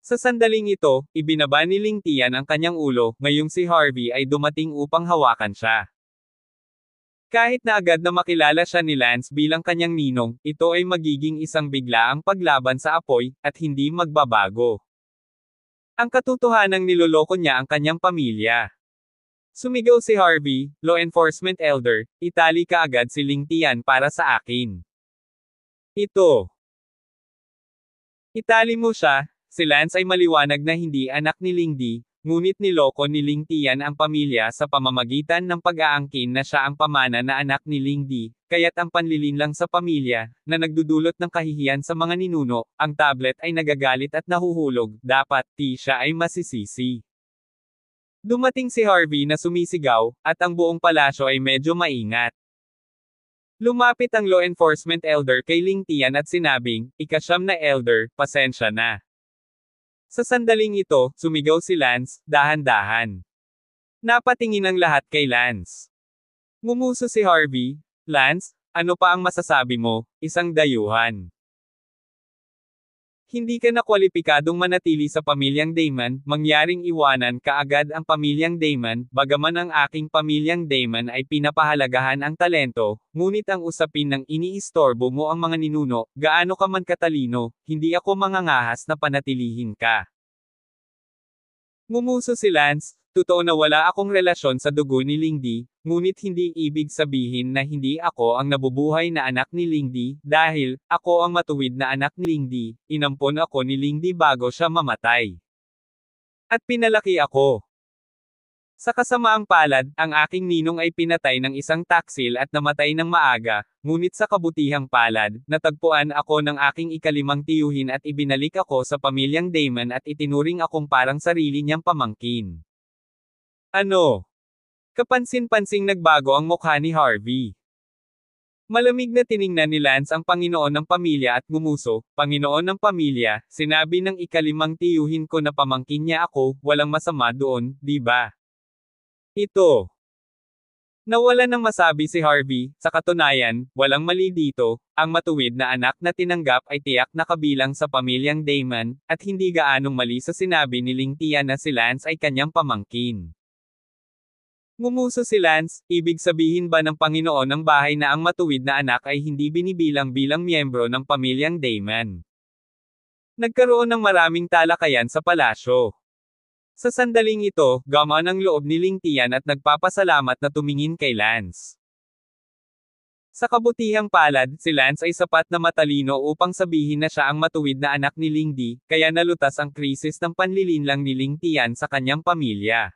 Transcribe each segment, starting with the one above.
Sa sandaling ito, ibinaba ni Ling Tian ang kanyang ulo, ngayong si Harvey ay dumating upang hawakan siya. Kahit na agad na makilala siya ni Lance bilang kanyang ninong, ito ay magiging isang biglaang paglaban sa apoy, at hindi magbabago. Ang katotohanang niloloko niya ang kanyang pamilya. Sumigaw si Harvey, "Law enforcement elder, itali ka agad si Ling Tian para sa akin." Ito. Itali mo siya. Si Lance ay maliwanag na hindi anak ni Ling Di, ngunit niloko ni Ling Tian ang pamilya sa pamamagitan ng pag-aangkin na siya ang pamana na anak ni Ling Di, kaya't ang panlilinlang sa pamilya, na nagdudulot ng kahihiyan sa mga ninuno, ang tablet ay nagagalit at nahuhulog, dapat, siya ay masisisi. Dumating si Harvey na sumisigaw, at ang buong palasyo ay medyo maingat. Lumapit ang law enforcement elder kay Ling Tian at sinabing, "Ika-siyam na elder, pasensya na." Sa sandaling ito, sumigaw si Lance, dahan-dahan. Napatingin ang lahat kay Lance. Ngumuso si Harvey, "Lance, ano pa ang masasabi mo, isang dayuhan? Hindi ka na kwalipikadong manatili sa pamilyang Damon, mangyaring iwanan ka agad ang pamilyang Damon, bagaman ang aking pamilyang Damon ay pinapahalagahan ang talento, ngunit ang usapin ng iniistorbo mo ang mga ninuno, gaano ka man katalino, hindi ako mangangahas na panatilihin ka." Ngumuso si Lance, "Totoo na wala akong relasyon sa dugo ni Ling Di, ngunit hindi ibig sabihin na hindi ako ang nabubuhay na anak ni Ling Di, dahil, ako ang matuwid na anak ni Ling Di, inampon ako ni Ling Di bago siya mamatay. At pinalaki ako. Sa kasamaang palad, ang aking ninong ay pinatay ng isang taksil at namatay ng maaga, ngunit sa kabutihang palad, natagpuan ako ng aking ikalimang tiyuhin at ibinalik ako sa pamilyang Damon at itinuring akong parang sarili niyang pamangkin." Ano? Kapansin-pansing nagbago ang mukha ni Harvey. Malamig na tiningnan ni Lance ang Panginoon ng Pamilya at ngumuso, "Panginoon ng Pamilya, sinabi ng ikalimang tiyuhin ko na pamangkin niya ako, walang masama doon, di ba?" Ito. Nawala ng masabi si Harvey, sa katunayan, walang mali dito, ang matuwid na anak na tinanggap ay tiyak na kabilang sa pamilyang Damon, at hindi gaanong mali sa sinabi ni Ling Tian na si Lance ay kanyang pamangkin. Ngumuso si Lance, ibig sabihin ba ng Panginoon ng bahay na ang matuwid na anak ay hindi binibilang bilang miyembro ng pamilyang Damon? Nagkaroon ng maraming talakayan sa palasyo. Sa sandaling ito, gamaan ang loob ni Ling Tian at nagpapasalamat na tumingin kay Lance. Sa kabutihang palad, si Lance ay sapat na matalino upang sabihin na siya ang matuwid na anak ni Ling Di, kaya nalutas ang krisis ng panlilinlang ni Ling Tian sa kanyang pamilya.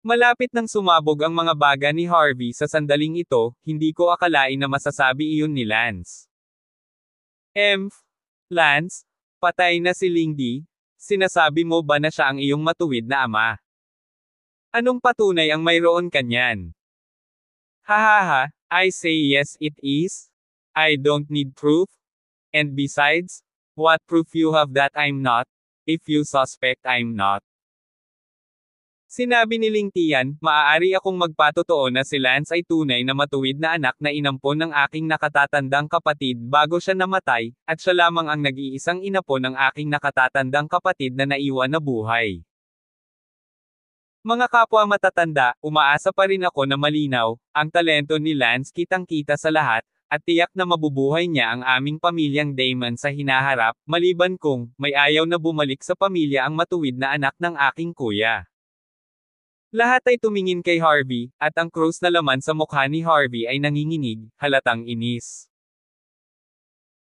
Malapit nang sumabog ang mga baga ni Harvey sa sandaling ito, hindi ko akalain na masasabi iyon ni Lance. Lance, patay na si Ling Di? Sinasabi mo ba na siya ang iyong matuwid na ama? Anong patunay ang mayroon kanyan? Hahaha, I say yes it is. I don't need proof. And besides, what proof you have that I'm not, if you suspect I'm not? Sinabi ni Ling Tian, "Maaari akong magpatotoo na si Lance ay tunay na matuwid na anak na inampon ng aking nakatatandang kapatid bago siya namatay, at siya lamang ang nag-iisang inapo ng aking nakatatandang kapatid na naiwan na buhay. Mga kapwa matatanda, umaasa pa rin ako na malinaw, ang talento ni Lance kitang-kita sa lahat, at tiyak na mabubuhay niya ang aming pamilyang Damon sa hinaharap, maliban kung, may ayaw na bumalik sa pamilya ang matuwid na anak ng aking kuya." Lahat ay tumingin kay Harvey, at ang krus na laman sa mukha ni Harvey ay nanginginig, halatang inis.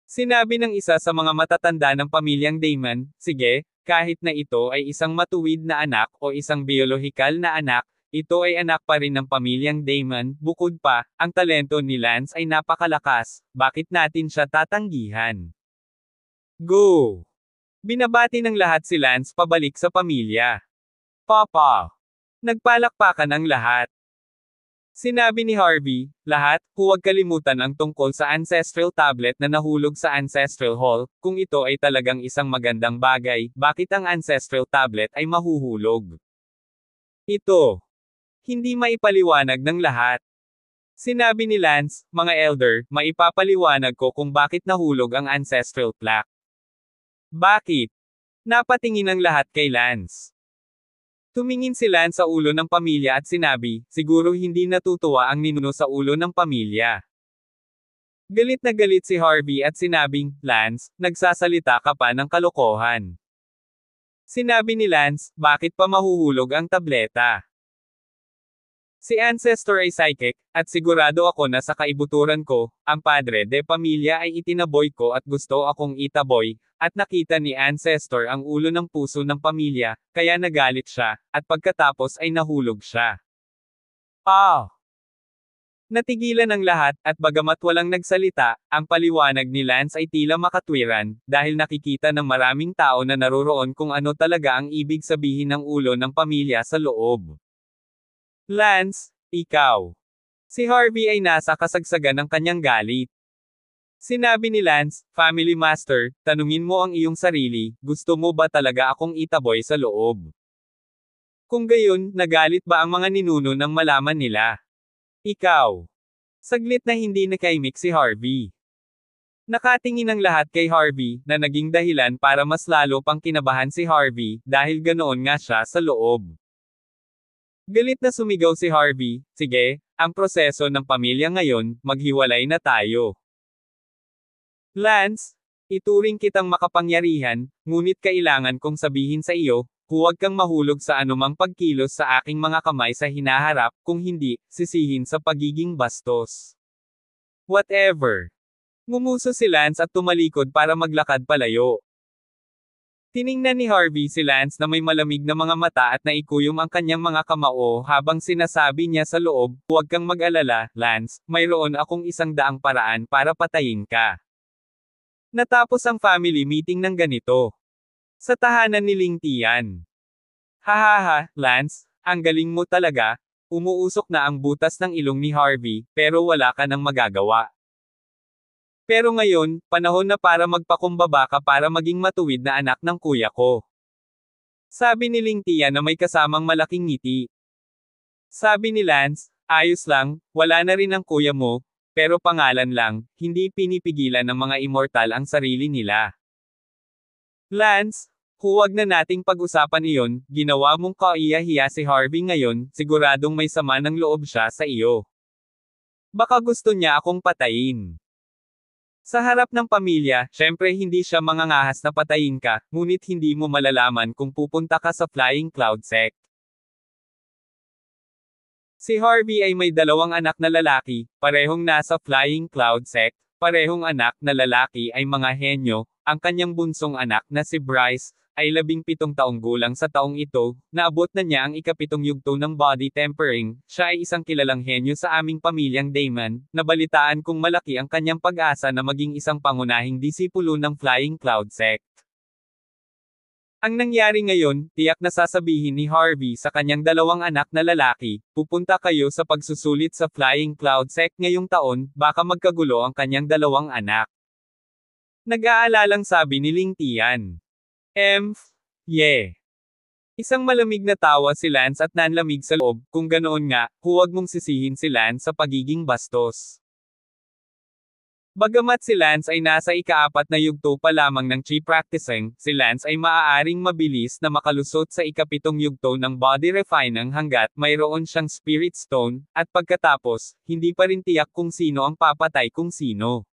Sinabi ng isa sa mga matatanda ng pamilyang Damon, "Sige, kahit na ito ay isang matuwid na anak o isang biolohikal na anak, ito ay anak pa rin ng pamilyang Damon, bukod pa, ang talento ni Lance ay napakalakas, bakit natin siya tatanggihan? Go!" Binabati ng lahat si Lance pabalik sa pamilya. "Papa!" Nagpalakpakan ang lahat. Sinabi ni Harvey, "Lahat, huwag kalimutan ang tungkol sa ancestral tablet na nahulog sa ancestral hall, kung ito ay talagang isang magandang bagay, bakit ang ancestral tablet ay mahuhulog? Ito. Hindi maipaliwanag ng lahat." Sinabi ni Lance, "Mga elder, maipapaliwanag ko kung bakit nahulog ang ancestral plaque." "Bakit?" Napatingin ang lahat kay Lance. Tumingin si Lance sa ulo ng pamilya at sinabi, siguro hindi natutuwa ang ninuno sa ulo ng pamilya. Galit na galit si Harvey at sinabing, Lance, nagsasalita ka pa ng kalokohan. Sinabi ni Lance, bakit pa mahuhulog ang tableta? Si Ancestor ay psychic, at sigurado ako na sa kaibuturan ko, ang padre de pamilya ay itinaboy ko at gusto akong itaboy, at nakita ni Ancestor ang ulo ng puso ng pamilya, kaya nagalit siya, at pagkatapos ay nahulog siya. Natigilan ang lahat, at bagamat walang nagsalita, ang paliwanag ni Lance ay tila makatwiran, dahil nakikita ng maraming tao na naroroon kung ano talaga ang ibig sabihin ng ulo ng pamilya sa loob. Lance, ikaw. Si Harvey ay nasa kasagsagan ng kanyang galit. Sinabi ni Lance, Family Master, tanungin mo ang iyong sarili, gusto mo ba talaga akong itaboy sa loob? Kung gayon, nagalit ba ang mga ninuno nang malaman nila? Ikaw. Saglit na hindi nakaimik si Harvey. Nakatingin ang lahat kay Harvey, na naging dahilan para mas lalo pang kinabahan si Harvey, dahil ganoon nga siya sa loob. Galit na sumigaw si Harvey, sige, ang proseso ng pamilya ngayon, maghiwalay na tayo. Lance, ituring kitang makapangyarihan, ngunit kailangan kong sabihin sa iyo, huwag kang mahulog sa anumang pagkilos sa aking mga kamay sa hinaharap, kung hindi, sisihin sa pagiging bastos. Whatever. Ngumuso si Lance at tumalikod para maglakad palayo. Tiningnan ni Harvey si Lance na may malamig na mga mata at naikuyom ang kanyang mga kamao habang sinasabi niya sa loob, huwag kang mag-alala, Lance, mayroon akong 100 paraan para patayin ka. Natapos ang family meeting ng ganito. Sa tahanan ni Ling Tian. Hahaha, Lance, ang galing mo talaga, umuusok na ang butas ng ilong ni Harvey, pero wala ka nang magagawa. Pero ngayon, panahon na para magpakumbaba ka para maging matuwid na anak ng kuya ko. Sabi ni Ling Tian na may kasamang malaking ngiti. Sabi ni Lance, ayos lang, wala na rin ang kuya mo, pero pangalan lang, hindi pinipigilan ng mga immortal ang sarili nila. Lance, huwag na nating pag-usapan iyon, ginawa mong kaiyahiya si Harvey ngayon, siguradong may sama ng loob siya sa iyo. Baka gusto niya akong patayin. Sa harap ng pamilya, syempre hindi siya mangangahas na patayin ka, ngunit hindi mo malalaman kung pupunta ka sa Flying Cloud Sect. Si Harvey ay may 2 anak na lalaki, parehong nasa Flying Cloud Sect, parehong anak na lalaki ay mga henyo, ang kanyang bunsong anak na si Bryce, ay 17 taong gulang sa taong ito, naabot na niya ang ika-7 yugto ng body tempering, siya ay isang kilalang henyo sa aming pamilyang Damon, nabalitaan kong malaki ang kanyang pag-asa na maging isang pangunahing disipulo ng Flying Cloud Sect. Ang nangyari ngayon, tiyak na sasabihin ni Harvey sa kanyang 2 anak na lalaki, pupunta kayo sa pagsusulit sa Flying Cloud Sect ngayong taon, baka magkagulo ang kanyang 2 anak. Nag-aalalang sabi ni Ling Tian. Yeah. Isang malamig na tawa si Lance at nanlamig sa loob, kung ganoon nga, huwag mong sisihin si Lance sa pagiging bastos. Bagamat si Lance ay nasa ika-4 na yugto pa lamang ng chi practicing, si Lance ay maaaring mabilis na makalusot sa ika-7 yugto ng body refining hanggat mayroon siyang spirit stone, at pagkatapos, hindi pa rin tiyak kung sino ang papatay kung sino.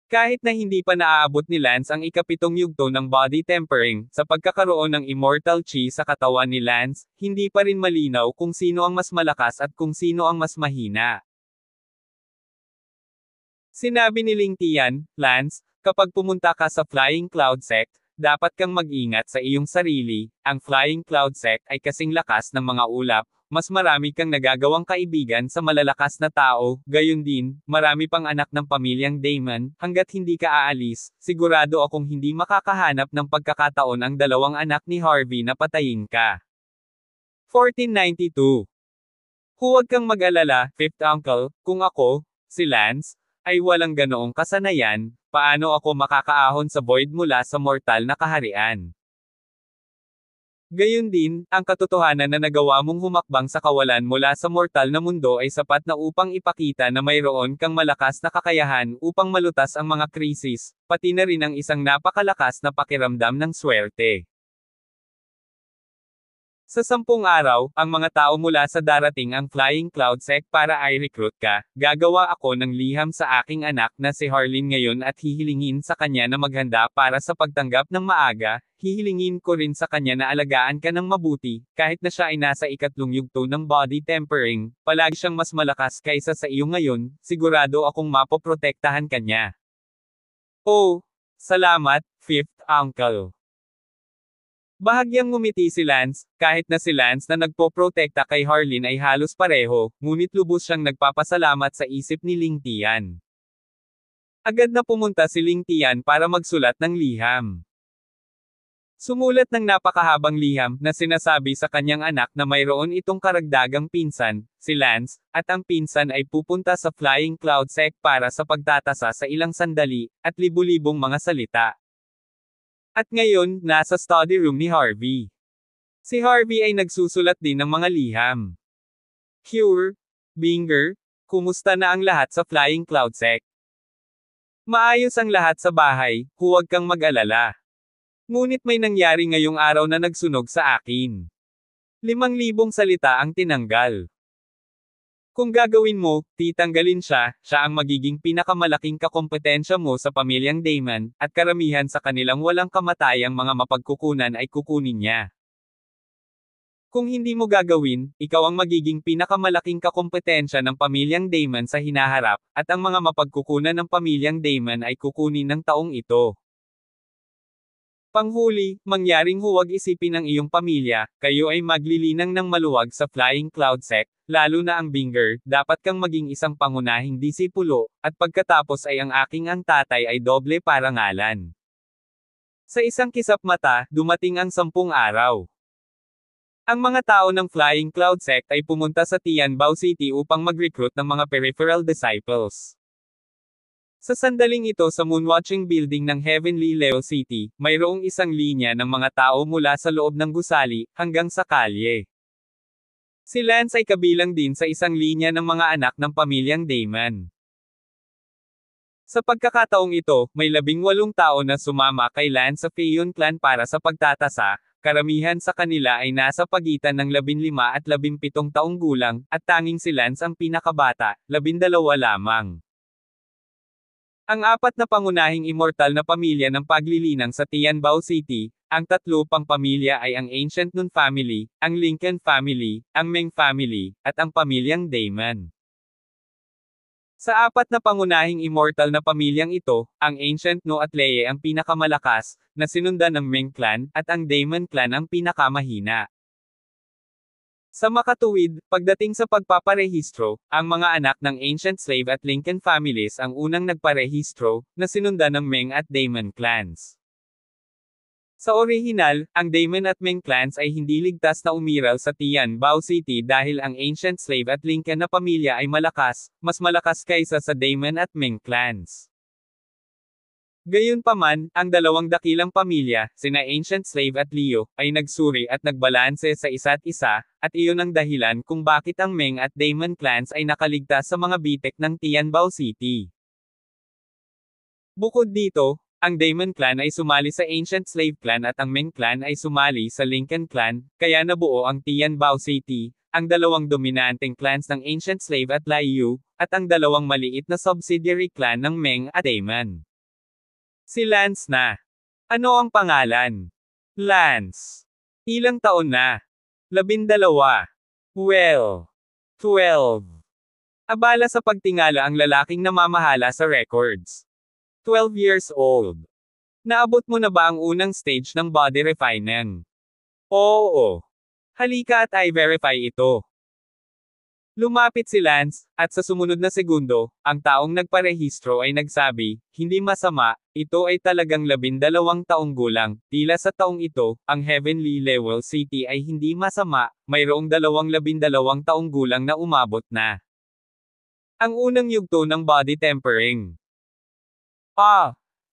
Kahit na hindi pa naaabot ni Lance ang ika-7 yugto ng body tempering, sa pagkakaroon ng immortal chi sa katawan ni Lance, hindi pa rin malinaw kung sino ang mas malakas at kung sino ang mas mahina. Sinabi ni Ling Tian, Lance, kapag pumunta ka sa Flying Cloud Sect, dapat kang mag-ingat sa iyong sarili, ang Flying Cloud Sect ay kasing lakas ng mga ulap, mas marami kang nagagawang kaibigan sa malalakas na tao, gayon din, marami pang anak ng pamilyang Damon, hanggat hindi ka aalis, sigurado akong hindi makakahanap ng pagkakataon ang 2 anak ni Harvey na patayin ka. 1492. Huwag kang mag-alala, 5th uncle, kung ako, si Lance, ay walang ganoong kasanayan, paano ako makakaahon sa void mula sa mortal na kaharian? Gayon din, ang katotohanan na nagawa mong humakbang sa kawalan mula sa mortal na mundo ay sapat na upang ipakita na mayroon kang malakas na kakayahan upang malutas ang mga krisis, pati na rin ang isang napakalakas na pakiramdam ng swerte. Sa 10 araw, ang mga tao mula sa darating ang Flying Cloud Sect para i-recruit ka. Gagawa ako ng liham sa aking anak na si Harleen ngayon at hihilingin sa kanya na maghanda para sa pagtanggap ng maaga. Hihilingin ko rin sa kanya na alagaan ka ng mabuti, kahit na siya ay nasa ikatlong yugto ng body tempering, palagi siyang mas malakas kaysa sa iyo ngayon, sigurado akong mapoprotektahan kanya. Oh, salamat, Fifth Uncle. Bahagyang ngumiti si Lance, kahit na si Lance na nagpoprotekta kay Harleen ay halos pareho, ngunit lubos siyang nagpapasalamat sa isip ni Ling Tian. Agad na pumunta si Ling Tian para magsulat ng liham. Sumulat ng napakahabang liham na sinasabi sa kanyang anak na mayroon itong karagdagang pinsan, si Lance, at ang pinsan ay pupunta sa Flying Cloud Sect para sa pagtatasa sa ilang sandali, at libu-libong mga salita. At ngayon, nasa study room ni Harvey. Si Harvey ay nagsusulat din ng mga liham. Cure, Binger, kumusta na ang lahat sa Flying Cloud Sect? Maayos ang lahat sa bahay, huwag kang mag-alala. Ngunit may nangyari ngayong araw na nagsunog sa akin. 5,000 salita ang tinanggal. Kung gagawin mo, titanggalin siya ang magiging pinakamalaking kakompetensya mo sa pamilyang Damon, at karamihan sa kanilang walang kamatayang mga mapagkukunan ay kukunin niya. Kung hindi mo gagawin, ikaw ang magiging pinakamalaking kakompetensya ng pamilyang Damon sa hinaharap, at ang mga mapagkukunan ng pamilyang Damon ay kukunin ng taong ito. Panghuli, mangyaring huwag isipin ng iyong pamilya, kayo ay maglilinang ng maluwag sa Flying Cloud Sect, lalo na ang Binger, dapat kang maging isang pangunahing disipulo, at pagkatapos ay ang tatay ay doble parangalan. Sa isang kisap mata, dumating ang 10 araw. Ang mga tao ng Flying Cloud Sect ay pumunta sa Tianbao City upang mag-recruit ng mga peripheral disciples. Sa sandaling ito sa Moonwatching Building ng Heavenly Leo City, mayroong isang linya ng mga tao mula sa loob ng gusali, hanggang sa kalye. Si Lance ay kabilang din sa isang linya ng mga anak ng pamilyang Damon. Sa pagkakataong ito, may 18 tao na sumama kay Lance sa Feon Clan para sa pagtatasa, karamihan sa kanila ay nasa pagitan ng 15 at 17 taong gulang, at tanging si Lance ang pinakabata, 12 lamang. Ang 4 na pangunahing immortal na pamilya ng paglilinang sa Tianbao City, ang 3 pang pamilya ay ang Ancient Nun Family, ang Lincoln Family, ang Meng Family, at ang pamilyang Damon. Sa 4 na pangunahing immortal na pamilyang ito, ang Ancient No at Leye ang pinakamalakas, na sinundan ng Meng Clan, at ang Damon Clan ang pinakamahina. Sa makatuwid, pagdating sa pagpaparehistro, ang mga anak ng Ancient Slave at Lincoln families ang unang nagparehistro, na sinundan ng Meng at Damon clans. Sa orihinal, ang Damon at Meng clans ay hindi ligtas na umiral sa Tianbao City dahil ang Ancient Slave at Lincoln na pamilya ay malakas, mas malakas kaysa sa Damon at Meng clans. Gayunpaman, ang dalawang dakilang pamilya, sina Ancient Slave at Leo, ay nagsuri at nagbalanse sa isa't isa, at iyon ang dahilan kung bakit ang Meng at Damon clans ay nakaligtas sa mga bitek ng Tianbao City. Bukod dito, ang Damon clan ay sumali sa Ancient Slave clan at ang Meng clan ay sumali sa Lincoln clan, kaya nabuo ang Tianbao City, ang dalawang dominanteng clans ng Ancient Slave at Liu, at ang dalawang maliit na subsidiary clan ng Meng at Damon. Si Lance na. Ano ang pangalan? Lance. Ilang taon na? 12. Well. 12. Abala sa pagtingala ang lalaking namamahala sa records. 12 years old. Naabot mo na ba ang unang stage ng body refining? Oo. Halika at i-verify ito. Lumapit si Lance, at sa sumunod na segundo, ang taong nagparehistro ay nagsabi, hindi masama, ito ay talagang 12 taong gulang, tila sa taong ito, ang Heavenly Level City ay hindi masama, mayroong 12 taong gulang na umabot na. Ang unang yugto ng body tempering.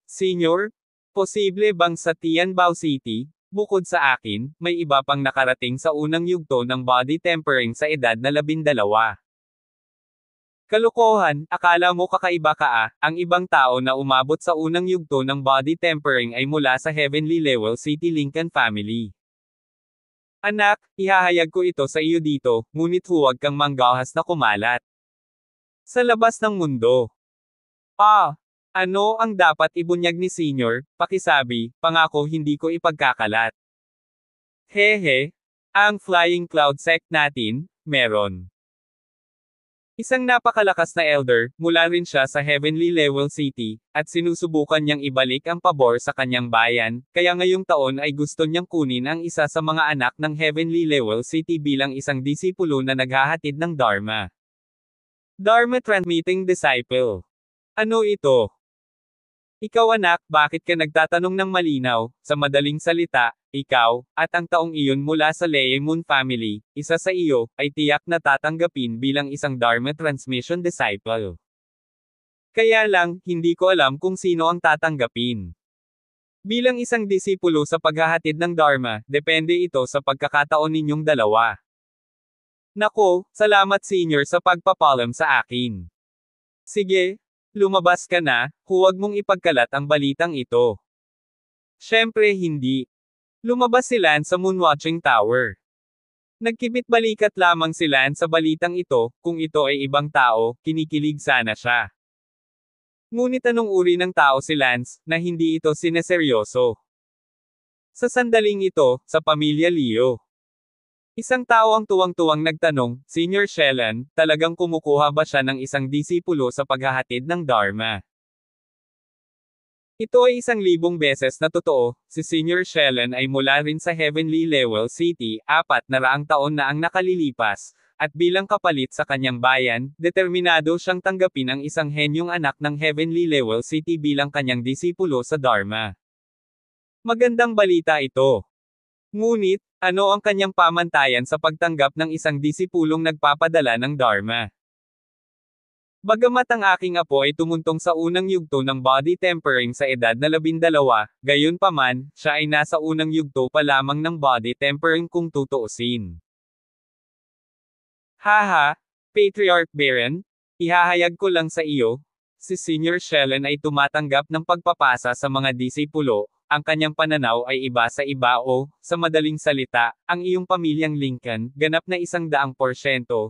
Senior? Posible bang sa Tianbao City, Bukod sa akin, may iba pang nakarating sa unang yugto ng body tempering sa edad na 12. Kalokohan, akala mo kakaiba ka ang ibang tao na umabot sa unang yugto ng body tempering ay mula sa Heavenly Level City Lincoln family. Anak, ihahayag ko ito sa iyo dito, ngunit huwag kang manggahas na kumalat. Sa labas ng mundo. Ano ang dapat ibunyag ni Senior? Pakisabi, pangako hindi ko ipagkakalat. Hehe, ang Flying Cloud Sect natin, meron. Isang napakalakas na elder, mula rin siya sa Heavenly Level City, at sinusubukan niyang ibalik ang pabor sa kanyang bayan, kaya ngayong taon ay gusto niyang kunin ang isa sa mga anak ng Heavenly Level City bilang isang disipulo na naghahatid ng Dharma. Dharma Transmitting Disciple. Ano ito? Ikaw anak, bakit ka nagtatanong ng malinaw? Sa madaling salita, ikaw, at ang taong iyon mula sa Leemon family, isa sa iyo, ay tiyak na tatanggapin bilang isang Dharma Transmission Disciple. Kaya lang, hindi ko alam kung sino ang tatanggapin. Bilang isang disipulo sa paghahatid ng Dharma, depende ito sa pagkakataon ninyong dalawa. Nako, salamat Senior sa pagpapalam sa akin. Sige, lumabas ka na, huwag mong ipagkalat ang balitang ito. Siyempre hindi. Lumabas si Lance sa Moonwatching Tower. Nagkibit-balikat lamang si Lance sa balitang ito, kung ito ay ibang tao, kinikilig sana siya. Ngunit anong uri ng tao si Lance, na hindi ito sineseryoso? Sa sandaling ito, sa pamilya Leo. Isang tao ang tuwang-tuwang nagtanong, Senior Shellan, talagang kumukuha ba siya ng isang disipulo sa paghahatid ng Dharma? Ito ay 1,000 beses na totoo, si Senior Shellan ay mula rin sa Heavenly Level City, 400 taon na ang nakalilipas, at bilang kapalit sa kanyang bayan, determinado siyang tanggapin ang isang henyong anak ng Heavenly Level City bilang kanyang disipulo sa Dharma. Magandang balita ito. Ngunit, ano ang kanyang pamantayan sa pagtanggap ng isang disipulong nagpapadala ng Dharma? Bagamat ang aking apo ay tumuntong sa unang yugto ng body tempering sa edad na 12, gayunpaman, siya ay nasa unang yugto pa lamang ng body tempering kung tutuusin. Haha, Patriarch Baron, ihahayag ko lang sa iyo, si Senior Shellan ay tumatanggap ng pagpapasa sa mga disipulo. Ang kanyang pananaw ay iba sa iba o, sa madaling salita, ang iyong pamilyang Lincoln, ganap na 100%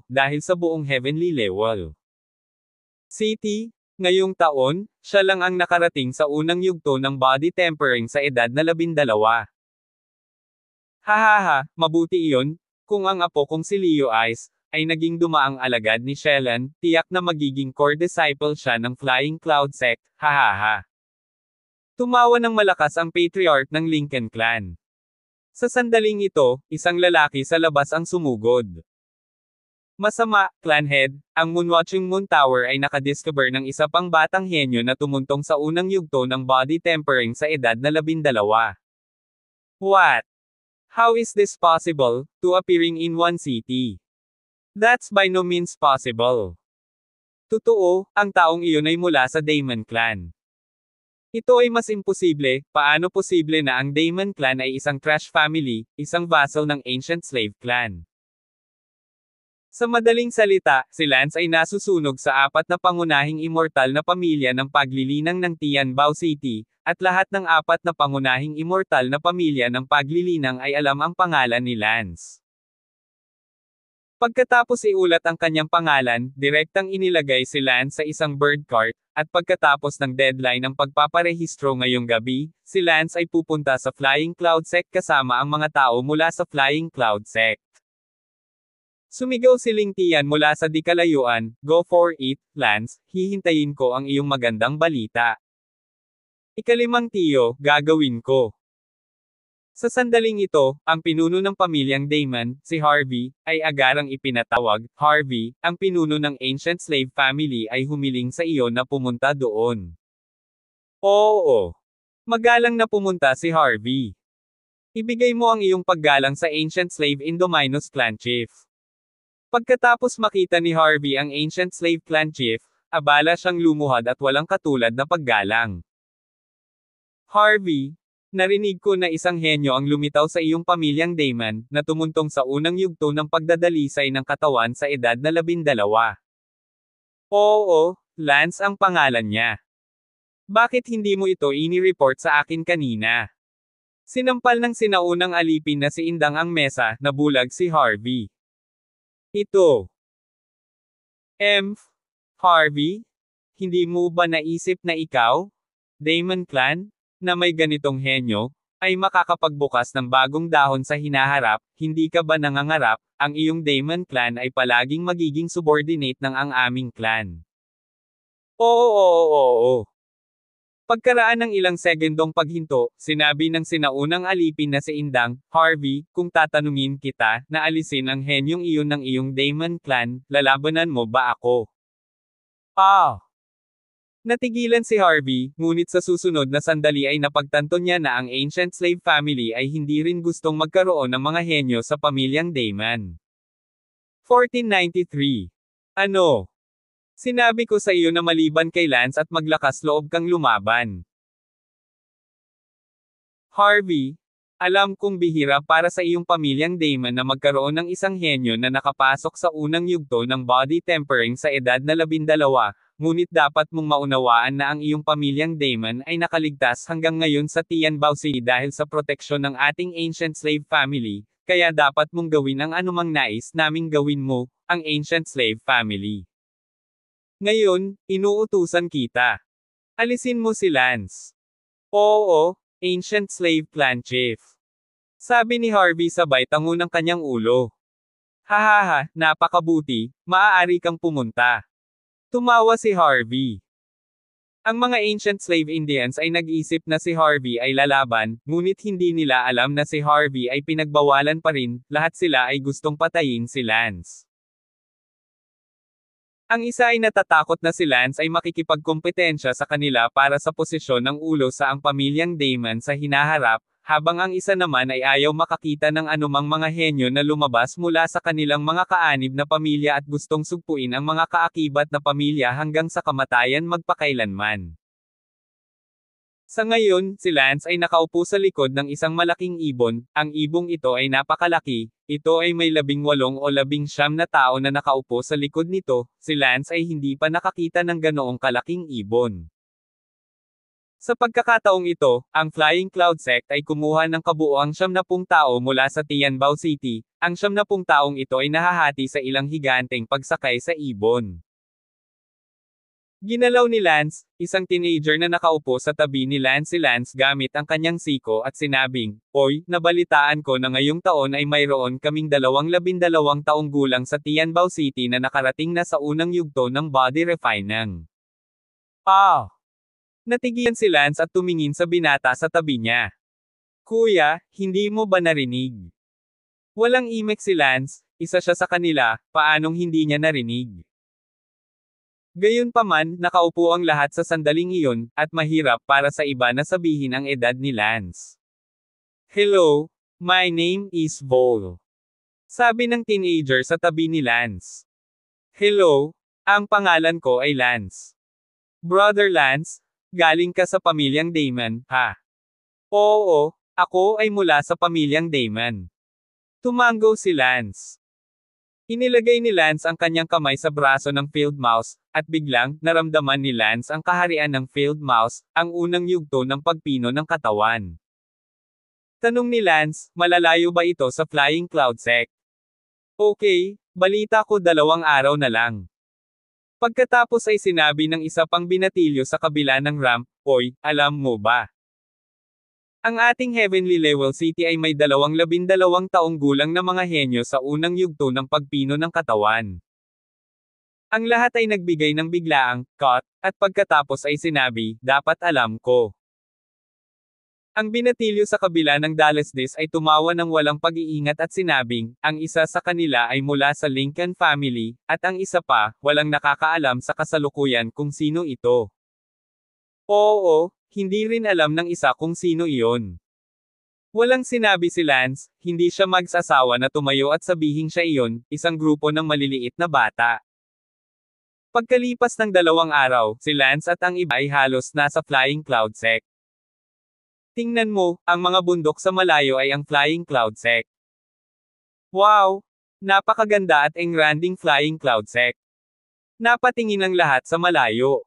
dahil sa buong Heavenly Level City. Ngayong taon, siya lang ang nakarating sa unang yugto ng body tempering sa edad na 12. Hahaha, mabuti iyon, kung ang apo kong si Leo Ice, ay naging dumaang alagad ni Shellan, tiyak na magiging core disciple siya ng Flying Cloud Sect, hahaha. Tumawa ng malakas ang patriarch ng Lincoln Clan. Sa sandaling ito, isang lalaki sa labas ang sumugod. Masama, Clan Head, ang Moonwatching Moon Tower ay nakadiscover ng isa pang batang henyo na tumuntong sa unang yugto ng body tempering sa edad na 12. What? How is this possible, to appearing in one city? That's by no means possible. Totoo, ang taong iyon ay mula sa Daemon Clan. Ito ay mas imposible, paano posible na ang Daemon Clan ay isang trash family, isang vassal ng ancient slave clan? Sa madaling salita, si Lance ay nasusunog sa 4 na pangunahing immortal na pamilya ng paglilinang ng Tianbao City, at lahat ng 4 na pangunahing immortal na pamilya ng paglilinang ay alam ang pangalan ni Lance. Pagkatapos iulat ang kanyang pangalan, direktang inilagay si Lance sa isang bird cart, at pagkatapos ng deadline ng pagpaparehistro ngayong gabi, si Lance ay pupunta sa Flying Cloud Sect kasama ang mga tao mula sa Flying Cloud Sect. Sumigaw si Ling Tian mula sa di kalayuan, "Go for it, Lance, hihintayin ko ang iyong magandang balita." Ikalimang tiyo, gagawin ko. Sa sandaling ito, ang pinuno ng pamilyang Daemon, si Harvey, ay agarang ipinatawag. Harvey, ang pinuno ng ancient slave family ay humiling sa iyo na pumunta doon. Oo. Magalang na pumunta si Harvey. Ibigay mo ang iyong paggalang sa ancient slave Indominus clan chief. Pagkatapos makita ni Harvey ang ancient slave clan chief, abala siyang lumuhad at walang katulad na paggalang. Harvey, Narinig ko na isang henyo ang lumitaw sa iyong pamilyang Damon, na tumuntong sa unang yugto ng pagdadalisay ng katawan sa edad na 12. Oo, Lance ang pangalan niya. Bakit hindi mo ito ini-report sa akin kanina? Sinampal ng sinaunang alipin na si Indang ang mesa, nabulag si Harvey. Ito. Harvey? Hindi mo ba naisip na ikaw, Damon Clan, na may ganitong henyo, ay makakapagbukas ng bagong dahon sa hinaharap? Hindi ka ba nangangarap, ang iyong Damon Clan ay palaging magiging subordinate ng ang aming clan? Oo. Pagkaraan ng ilang segundong paghinto, sinabi ng sinaunang alipin na si Indang, Harvey, kung tatanungin kita, na alisin ang henyong iyon ng iyong Damon Clan, lalabanan mo ba ako? Natigilan si Harvey, ngunit sa susunod na sandali ay napagtanto niya na ang ancient slave family ay hindi rin gustong magkaroon ng mga henyo sa pamilyang Damon. 1493. Ano? Sinabi ko sa iyo na maliban kay Lance at maglakas loob kang lumaban. Harvey, alam kong bihira para sa iyong pamilyang Damon na magkaroon ng isang henyo na nakapasok sa unang yugto ng body tempering sa edad na 12, ngunit dapat mong maunawaan na ang iyong pamilyang Damon ay nakaligtas hanggang ngayon sa Tianbao City dahil sa proteksyon ng ating ancient slave family, kaya dapat mong gawin ang anumang nais naming gawin mo, ang ancient slave family. Ngayon, inuutusan kita. Alisin mo si Lance. Oo, ancient slave clan chief. Sabi ni Harvey sabay tango ng kanyang ulo. Hahaha, napakabuti, maaari kang pumunta. Tumawa si Harvey. Ang mga ancient slave Indians ay nag-isip na si Harvey ay lalaban, ngunit hindi nila alam na si Harvey ay pinagbawalan pa rin, lahat sila ay gustong patayin si Lance. Ang isa ay natatakot na si Lance ay makikipagkompetensya sa kanila para sa posisyon ng ulo sa ang pamilyang Damon sa hinaharap, habang ang isa naman ay ayaw makakita ng anumang mga henyo na lumabas mula sa kanilang mga kaanib na pamilya at gustong sugpuin ang mga kaakibat na pamilya hanggang sa kamatayan magpakailanman. Sa ngayon, si Lance ay nakaupo sa likod ng isang malaking ibon, ang ibong ito ay napakalaki, ito ay may 18 o 19 na tao na nakaupo sa likod nito, si Lance ay hindi pa nakakita ng ganoong kalaking ibon. Sa pagkakataong ito, ang Flying Cloud Sect ay kumuha ng kabuoang 70 tao mula sa Tianbao City, ang 70 taong ito ay nahahati sa ilang higanteng pagsakay sa ibon. Ginalaw ni Lance, isang teenager na nakaupo sa tabi ni Lance si Lance gamit ang kanyang siko at sinabing, Oy, nabalitaan ko na ngayong taon ay mayroon kaming 12 taong gulang sa Tianbao City na nakarating na sa unang yugto ng body refining. Natigilan si Lance at tumingin sa binata sa tabi niya. Kuya, hindi mo ba narinig? Walang imek si Lance, isa siya sa kanila, paanong hindi niya narinig? Gayunpaman, nakaupo ang lahat sa sandaling iyon, at mahirap para sa iba na sabihin ang edad ni Lance. Hello, my name is Vol. Sabi ng teenager sa tabi ni Lance. Hello, ang pangalan ko ay Lance. Brother Lance, galing ka sa pamilyang Damon, ha? Oo, ako ay mula sa pamilyang Damon. Tumango si Lance. Inilagay ni Lance ang kanyang kamay sa braso ng field mouse, at biglang, naramdaman ni Lance ang kaharian ng field mouse, ang unang yugto ng pagpino ng katawan. Tanong ni Lance, malalayo ba ito sa Flying Cloud Sect? Okay, balita ko 2 araw na lang. Pagkatapos ay sinabi ng isa pang binatilyo sa kabila ng ramp, Oy, alam mo ba? Ang ating Heavenly Level City ay may 12 taong gulang na mga henyo sa unang yugto ng pagpino ng katawan. Ang lahat ay nagbigay ng biglaang, cut, at pagkatapos ay sinabi, dapat alam ko. Ang binatilyo sa kabila ng Dallasdis ay tumawa ng walang pag-iingat at sinabing, ang isa sa kanila ay mula sa Lincoln family, at ang isa pa, walang nakakaalam sa kasalukuyan kung sino ito. Oo, hindi rin alam ng isa kung sino iyon. Walang sinabi si Lance, hindi siya magsasawa na tumayo at sabihin siya iyon, isang grupo ng maliliit na bata. Pagkalipas ng 2 araw, si Lance at ang iba ay halos nasa Flying Cloud Sect. Tingnan mo, ang mga bundok sa malayo ay ang Flying Cloud Sect. Wow! Napakaganda at engranding Flying Cloud Sect. Napatingin ang lahat sa malayo.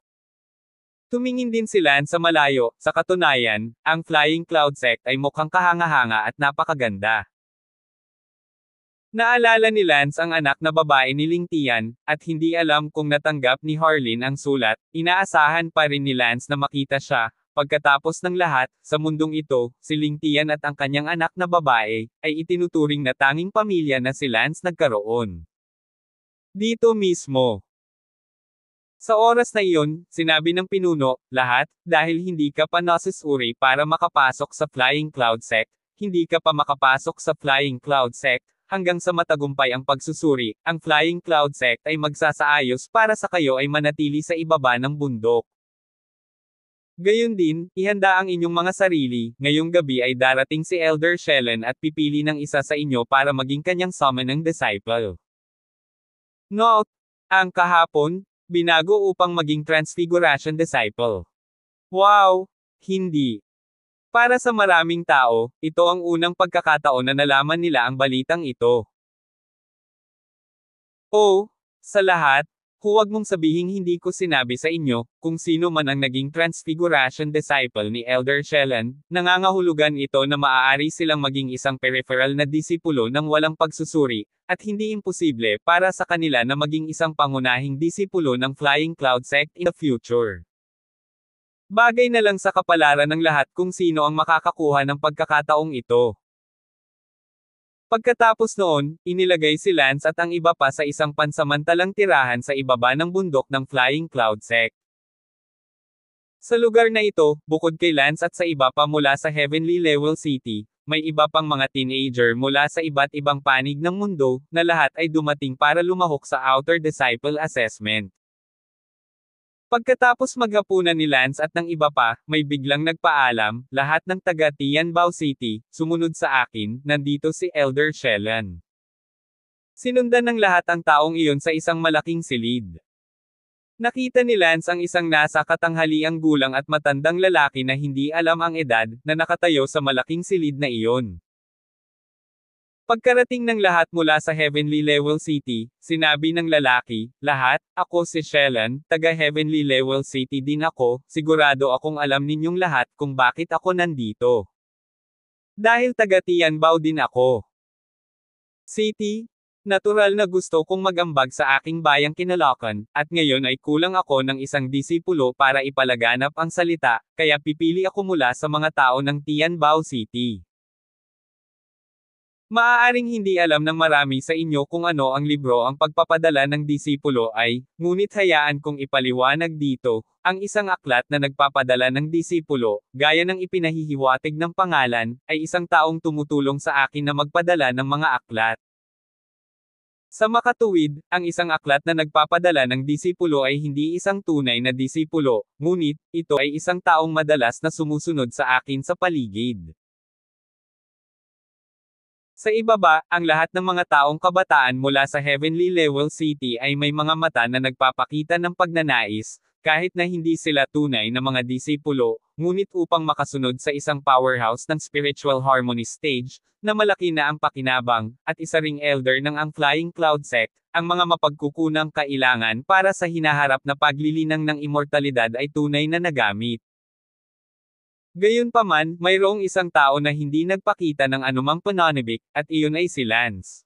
Tumingin din si Lance sa malayo, sa katunayan, ang Flying Cloud Sect ay mukhang kahanga-hanga at napakaganda. Naalala ni Lance ang anak na babae ni Ling Tian, at hindi alam kung natanggap ni Harlin ang sulat. Inaasahan pa rin ni Lance na makita siya. Pagkatapos ng lahat, sa mundong ito, si Ling Tian at ang kanyang anak na babae, ay itinuturing na tanging pamilya na si Lance nagkaroon. Dito mismo. Sa oras na iyon, sinabi ng pinuno, lahat, dahil hindi ka pa nasusuri para makapasok sa Flying Cloud Sect, hindi ka pa makapasok sa Flying Cloud Sect, hanggang sa matagumpay ang pagsusuri, ang Flying Cloud Sect ay magsasaayos para sa kayo ay manatili sa ibaba ng bundok. Gayon din, ihanda ang inyong mga sarili, ngayong gabi ay darating si Elder Shellen at pipili ng isa sa inyo para maging kanyang summoning disciple. Note, ang kahapon, binago upang maging Transfiguration Disciple. Wow! Hindi. Para sa maraming tao, ito ang unang pagkakataon na nalaman nila ang balitang ito. Oh, sa lahat, huwag mong sabihing hindi ko sinabi sa inyo, kung sino man ang naging Transfiguration Disciple ni Elder Shellen, nangangahulugan ito na maaari silang maging isang peripheral na disipulo ng walang pagsusuri, at hindi imposible para sa kanila na maging isang pangunahing disipulo ng Flying Cloud Sect in the future. Bagay na lang sa kapalaran ng lahat kung sino ang makakakuha ng pagkakataong ito. Pagkatapos noon, inilagay si Lance at ang iba pa sa isang pansamantalang tirahan sa ibaba ng bundok ng Flying Cloud Sect. Sa lugar na ito, bukod kay Lance at sa iba pa mula sa Heavenly Level City, may iba pang mga teenager mula sa iba't ibang panig ng mundo, na lahat ay dumating para lumahok sa Outer Disciple Assessment. Pagkatapos maghapunan ni Lance at ng iba pa, may biglang nagpaalam, lahat ng taga Tianbao City, sumunod sa akin, nandito si Elder Shellen. Sinundan ng lahat ang taong iyon sa isang malaking silid. Nakita ni Lance ang isang nasa katanghaliang gulang at matandang lalaki na hindi alam ang edad, na nakatayo sa malaking silid na iyon. Pagkarating ng lahat mula sa Heavenly Level City, sinabi ng lalaki, lahat, ako si Shellen, taga Heavenly Level City din ako, sigurado akong alam ninyong lahat kung bakit ako nandito. Dahil taga Tianbao din ako. City, natural na gusto kong magambag sa aking bayang Kinalokan, at ngayon ay kulang ako ng isang disipulo para ipalaganap ang salita, kaya pipili ako mula sa mga tao ng Tianbao City. Maaaring hindi alam ng marami sa inyo kung ano ang libro ang pagpapadala ng disipulo ay, ngunit hayaan kong ipaliwanag dito, ang isang aklat na nagpapadala ng disipulo, gaya ng ipinahihiwatig ng pangalan, ay isang taong tumutulong sa akin na magpadala ng mga aklat. Sa makatuwid, ang isang aklat na nagpapadala ng disipulo ay hindi isang tunay na disipulo, ngunit, ito ay isang taong madalas na sumusunod sa akin sa paligid. Sa ibaba, ang lahat ng mga taong kabataan mula sa Heavenly Level City ay may mga mata na nagpapakita ng pagnanais, kahit na hindi sila tunay na mga disipulo, ngunit upang makasunod sa isang powerhouse ng spiritual harmony stage, na malaki na ang pakinabang, at isa ring elder ng ang Flying Cloud Sect, ang mga mapagkukunang kailangan para sa hinaharap na paglilinang ng immortalidad ay tunay na nagamit. Gayunpaman, mayroong isang tao na hindi nagpakita ng anumang pananibik, at iyon ay si Lance.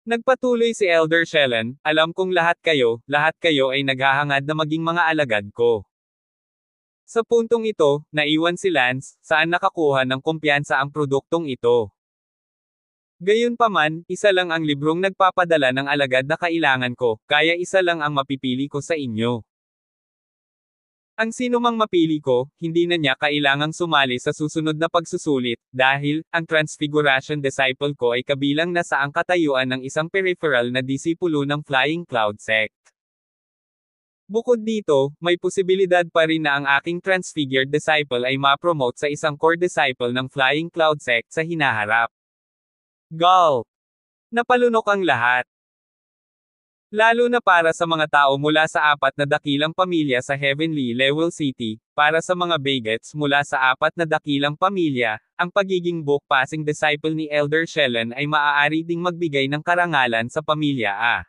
Nagpatuloy si Elder Shellen, alam kong lahat kayo ay naghahangad na maging mga alagad ko. Sa puntong ito, naiwan si Lance, saan nakakuha ng kumpiyansa ang produktong ito. Gayunpaman, isa lang ang librong nagpapadala ng alagad na kailangan ko, kaya isa lang ang mapipili ko sa inyo. Ang sinumang mapili ko, hindi na niya kailangang sumali sa susunod na pagsusulit, dahil, ang Transfiguration Disciple ko ay kabilang na sa ang katayuan ng isang peripheral na disipulo ng Flying Cloud Sect. Bukod dito, may posibilidad pa rin na ang aking Transfigured Disciple ay ma-promote sa isang core disciple ng Flying Cloud Sect sa hinaharap. Gulp! Napalunok ang lahat. Lalo na para sa mga tao mula sa 4 na dakilang pamilya sa Heavenly Level City, para sa mga bagets mula sa 4 na dakilang pamilya, ang pagiging book passing disciple ni Elder Sheldon ay maaari ding magbigay ng karangalan sa pamilya.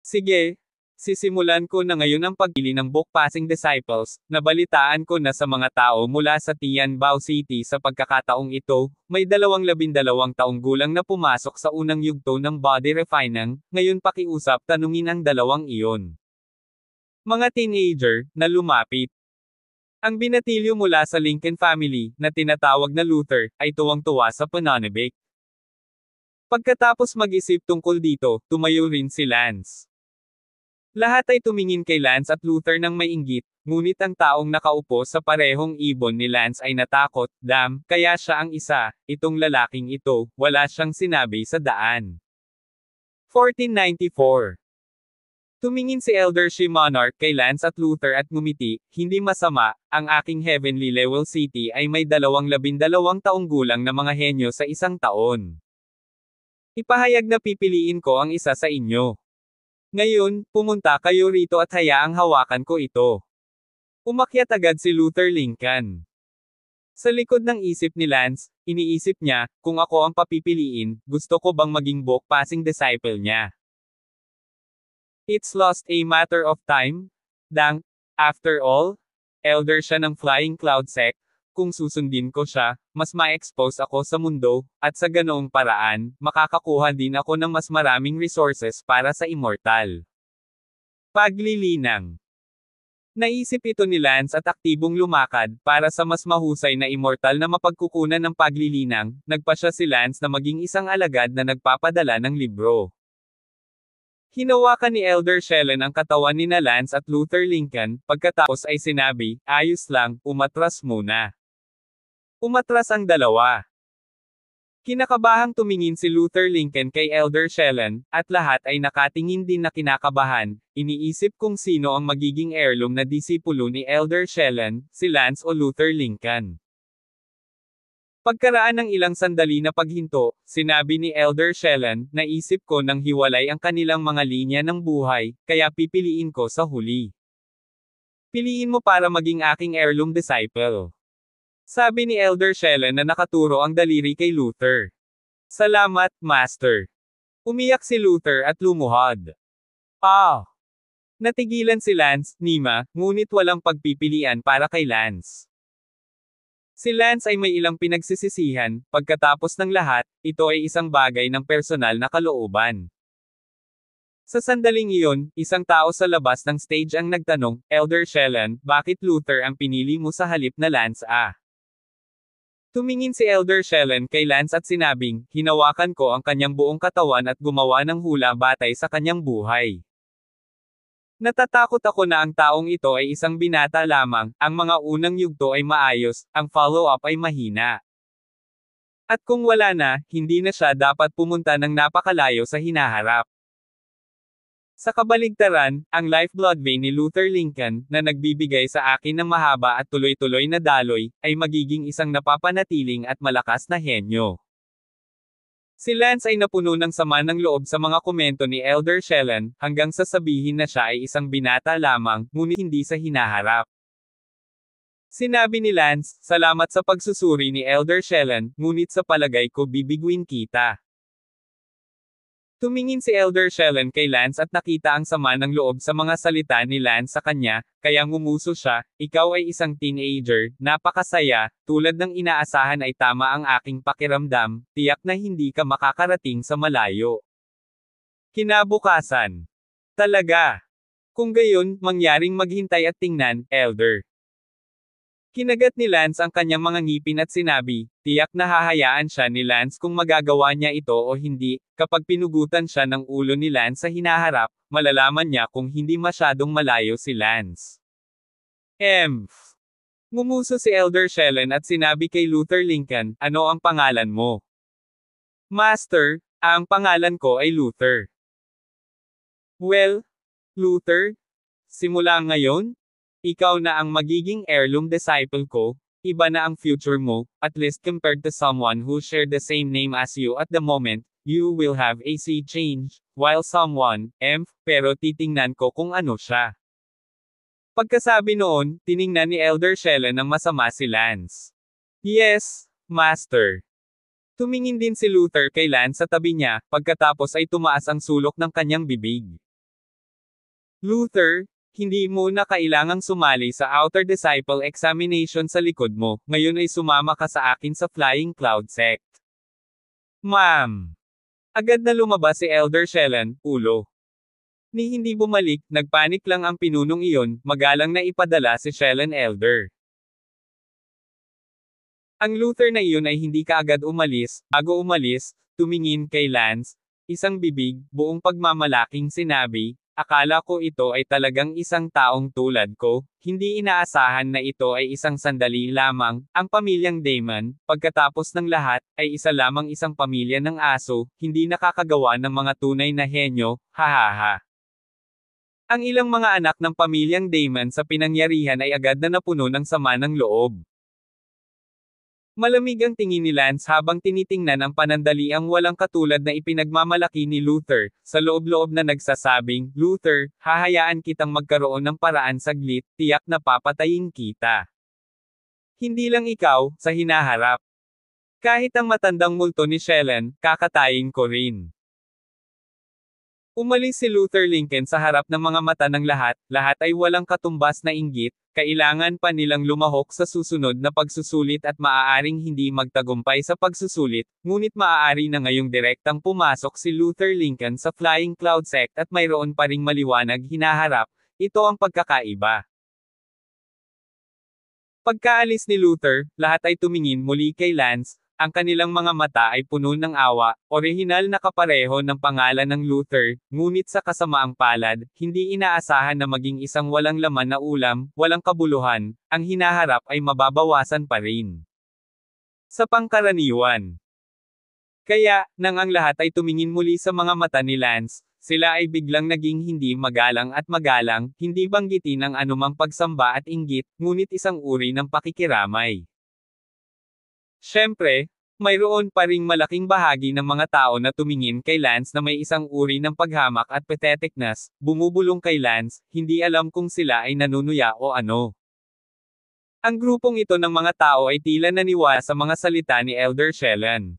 Sige, sisimulan ko na ngayon ang pagpili ng book passing disciples. Nabalitaan ko na sa mga tao mula sa Tianbao City sa pagkakataong ito, may 12 taong gulang na pumasok sa unang yugto ng body refining, ngayon pakiusap tanungin ang dalawang iyon. Mga teenager, na lumapit. Ang binatilyo mula sa Lincoln family, na tinatawag na Luther, ay tuwang-tuwa sa pananabik. Pagkatapos mag-isip tungkol dito, tumayo rin si Lance. Lahat ay tumingin kay Lance at Luther ng may inggit, ngunit ang taong nakaupo sa parehong ibon ni Lance ay natakot, kaya siya ang isa, itong lalaking ito, wala siyang sinabi sa daan. 1494. Tumingin si Elder She Monarch kay Lance at Luther at ngumiti, hindi masama, ang aking Heavenly Level City ay may 12 taong gulang na mga henyo sa isang taon. Ipahayag na pipiliin ko ang isa sa inyo. Ngayon, pumunta kayo rito at hayaang hawakan ko ito. Umakyat agad si Luther Lincoln. Sa likod ng isip ni Lance, iniisip niya, kung ako ang papipiliin, gusto ko bang maging book passing disciple niya? It's lost a matter of time. After all, elder siya ng Flying Cloud Sect. Kung susundin ko siya, mas ma-expose ako sa mundo, at sa ganoong paraan, makakakuha din ako ng mas maraming resources para sa immortal. Paglilinang. Naisip ito ni Lance at aktibong lumakad, para sa mas mahusay na immortal na mapagkukunan ng paglilinang, nagpa siya si Lance na maging isang alagad na nagpapadala ng libro. Hinawakan ni Elder Sheldon ang katawan ni Lance at Luther Lincoln, pagkatapos ay sinabi, ayos lang, umatras muna. Umatras ang dalawa. Kinakabahang tumingin si Luther Lincoln kay Elder Sheldon, at lahat ay nakatingin din na kinakabahan, iniisip kung sino ang magiging heirloom na disipulo ni Elder Sheldon, si Lance o Luther Lincoln. Pagkaraan ng ilang sandali na paghinto, sinabi ni Elder Sheldon, naisip ko nang hiwalay ang kanilang mga linya ng buhay, kaya pipiliin ko sa huli. Piliin mo para maging aking heirloom disciple. Sabi ni Elder Sheldon na nakaturo ang daliri kay Luther. Salamat, Master. Umiyak si Luther at lumuhod. Natigilan si Lance, Nima, ngunit walang pagpipilian para kay Lance. Si Lance ay may ilang pinagsisisihan, pagkatapos ng lahat, ito ay isang bagay ng personal na kalooban. Sa sandaling iyon, isang tao sa labas ng stage ang nagtanong, Elder Sheldon, bakit Luther ang pinili mo sa halip na Lance? Tumingin si Elder Sheldon kay Lance at sinabing, hinawakan ko ang kanyang buong katawan at gumawa ng hula batay sa kanyang buhay. Natatakot ako na ang taong ito ay isang binata lamang, ang mga unang yugto ay maayos, ang follow-up ay mahina. At kung wala na, hindi na siya dapat pumunta ng napakalayo sa hinaharap. Sa kabaligtaran, ang lifeblood vein ni Luther Lincoln, na nagbibigay sa akin ng mahaba at tuloy-tuloy na daloy, ay magiging isang napapanatiling at malakas na henyo. Si Lance ay napuno ng sama ng loob sa mga komento ni Elder Sheldon, hanggang sa sabihin na siya ay isang binata lamang, ngunit hindi sa hinaharap. Sinabi ni Lance, salamat sa pagsusuri ni Elder Sheldon, ngunit sa palagay ko bibiguin kita. Tumingin si Elder Sheldon kay Lance at nakita ang sama ng loob sa mga salita ni Lance sa kanya, kaya ngumuso siya, ikaw ay isang teenager, napakasaya, tulad ng inaasahan ay tama ang aking pakiramdam, tiyak na hindi ka makakarating sa malayo. Kinabukasan. Talaga. Kung gayon, mangyaring maghintay at tingnan, Elder. Kinagat ni Lance ang kanyang mga ngipin at sinabi, tiyak na hahayaan siya ni Lance kung magagawa niya ito o hindi, kapag pinugutan siya ng ulo ni Lance sa hinaharap, malalaman niya kung hindi masyadong malayo si Lance. Ngumuso si Elder Sheldon at sinabi kay Luther Lincoln, ano ang pangalan mo? Master, ang pangalan ko ay Luther. Well, Luther, simula ngayon, ikaw na ang magiging heirloom disciple ko, iba na ang future mo, at least compared to someone who shared the same name as you at the moment, you will have a sea change, while someone, pero titingnan ko kung ano siya. Pagkasabi noon, tiningnan ni Elder Shellen ng masama si Lance. Yes, Master. Tumingin din si Luther kay Lance sa tabi niya, pagkatapos ay tumaas ang sulok ng kanyang bibig. Luther, hindi mo na kailangang sumali sa Outer Disciple Examination sa likod mo, ngayon ay sumama ka sa akin sa Flying Cloud Sect. Ma'am. Agad na lumabas si Elder Shellen, ulo. Ni hindi bumalik, nagpanik lang ang pinunong iyon, magalang na ipadala si Shellen Elder. Ang Luther na iyon ay hindi kaagad umalis, bago umalis, tumingin kay Lance, isang bibig, buong pagmamalaking sinabi, akala ko ito ay talagang isang taong tulad ko, hindi inaasahan na ito ay isang sandali lamang, ang pamilyang Damon, pagkatapos ng lahat, ay isa lamang isang pamilya ng aso, hindi nakakagawa ng mga tunay na henyo, hahaha. Ang ilang mga anak ng pamilyang Damon sa pinangyarihan ay agad na napuno ng sama ng loob. Malamig ang tingin ni Lance habang tinitingnan ang panandaliang walang katulad na ipinagmamalaki ni Luther, sa loob-loob na nagsasabing, Luther, hahayaan kitang magkaroon ng paraan saglit, tiyak na papatayin kita. Hindi lang ikaw, sa hinaharap. Kahit ang matandang multo ni Shellen, kakatayin ko rin. Umalis si Luther Lincoln sa harap ng mga mata ng lahat ay walang katumbas na inggit, kailangan pa nilang lumahok sa susunod na pagsusulit at maaaring hindi magtagumpay sa pagsusulit, ngunit maaari na ngayong direktang pumasok si Luther Lincoln sa Flying Cloud Sect at mayroon pa ring maliwanag hinaharap, ito ang pagkakaiba. Pagkaalis ni Luther, lahat ay tumingin muli kay Lance. Ang kanilang mga mata ay puno ng awa, orihinal na kapareho ng pangalan ng Luther, ngunit sa kasamaang palad, hindi inaasahan na maging isang walang laman na ulam, walang kabuluhan, ang hinaharap ay mababawasan pa rin. Sa pangkaraniwan. Kaya, nang ang lahat ay tumingin muli sa mga mata ni Lance, sila ay biglang naging hindi magalang at magalang, hindi banggitin ang anumang pagsamba at inggit, ngunit isang uri ng pakikiramay. Siyempre, mayroon pa ring malaking bahagi ng mga tao na tumingin kay Lance na may isang uri ng paghamak at patheticness, bumubulong kay Lance, hindi alam kung sila ay nanunuya o ano. Ang grupong ito ng mga tao ay tila naniwala sa mga salita ni Elder Shellen.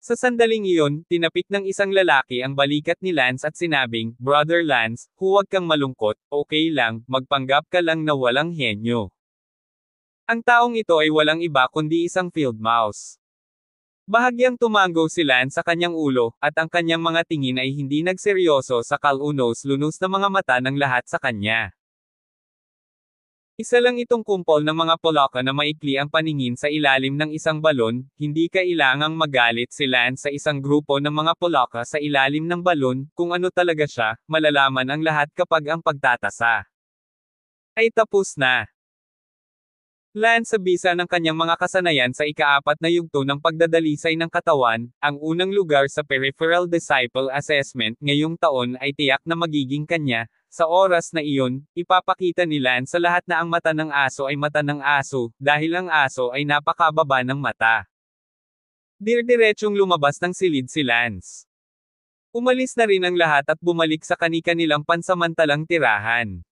Sa sandaling iyon, tinapik ng isang lalaki ang balikat ni Lance at sinabing, Brother Lance, huwag kang malungkot, okay lang, magpanggap ka lang na walang henyo. Ang taong ito ay walang iba kundi isang field mouse. Bahagyang tumango si Lance sa kanyang ulo, at ang kanyang mga tingin ay hindi nagseryoso sa kalunos-lunos na mga mata ng lahat sa kanya. Isa lang itong kumpol ng mga Polaka na maikli ang paningin sa ilalim ng isang balon, hindi kailangang magalit si Lance sa isang grupo ng mga Polaka sa ilalim ng balon, kung ano talaga siya, malalaman ang lahat kapag ang pagtatasa ay tapos na. Lance sa bisa ng kanyang mga kasanayan sa ika-4 na yugto ng pagdadalisay ng katawan, ang unang lugar sa Peripheral Disciple Assessment ngayong taon ay tiyak na magiging kanya. Sa oras na iyon, ipapakita ni Lance sa lahat na ang mata ng aso ay mata ng aso, dahil ang aso ay napakababa ng mata. Dirdiretsong lumabas ng silid si Lance. Umalis na rin ang lahat at bumalik sa kani-kanilang pansamantalang tirahan.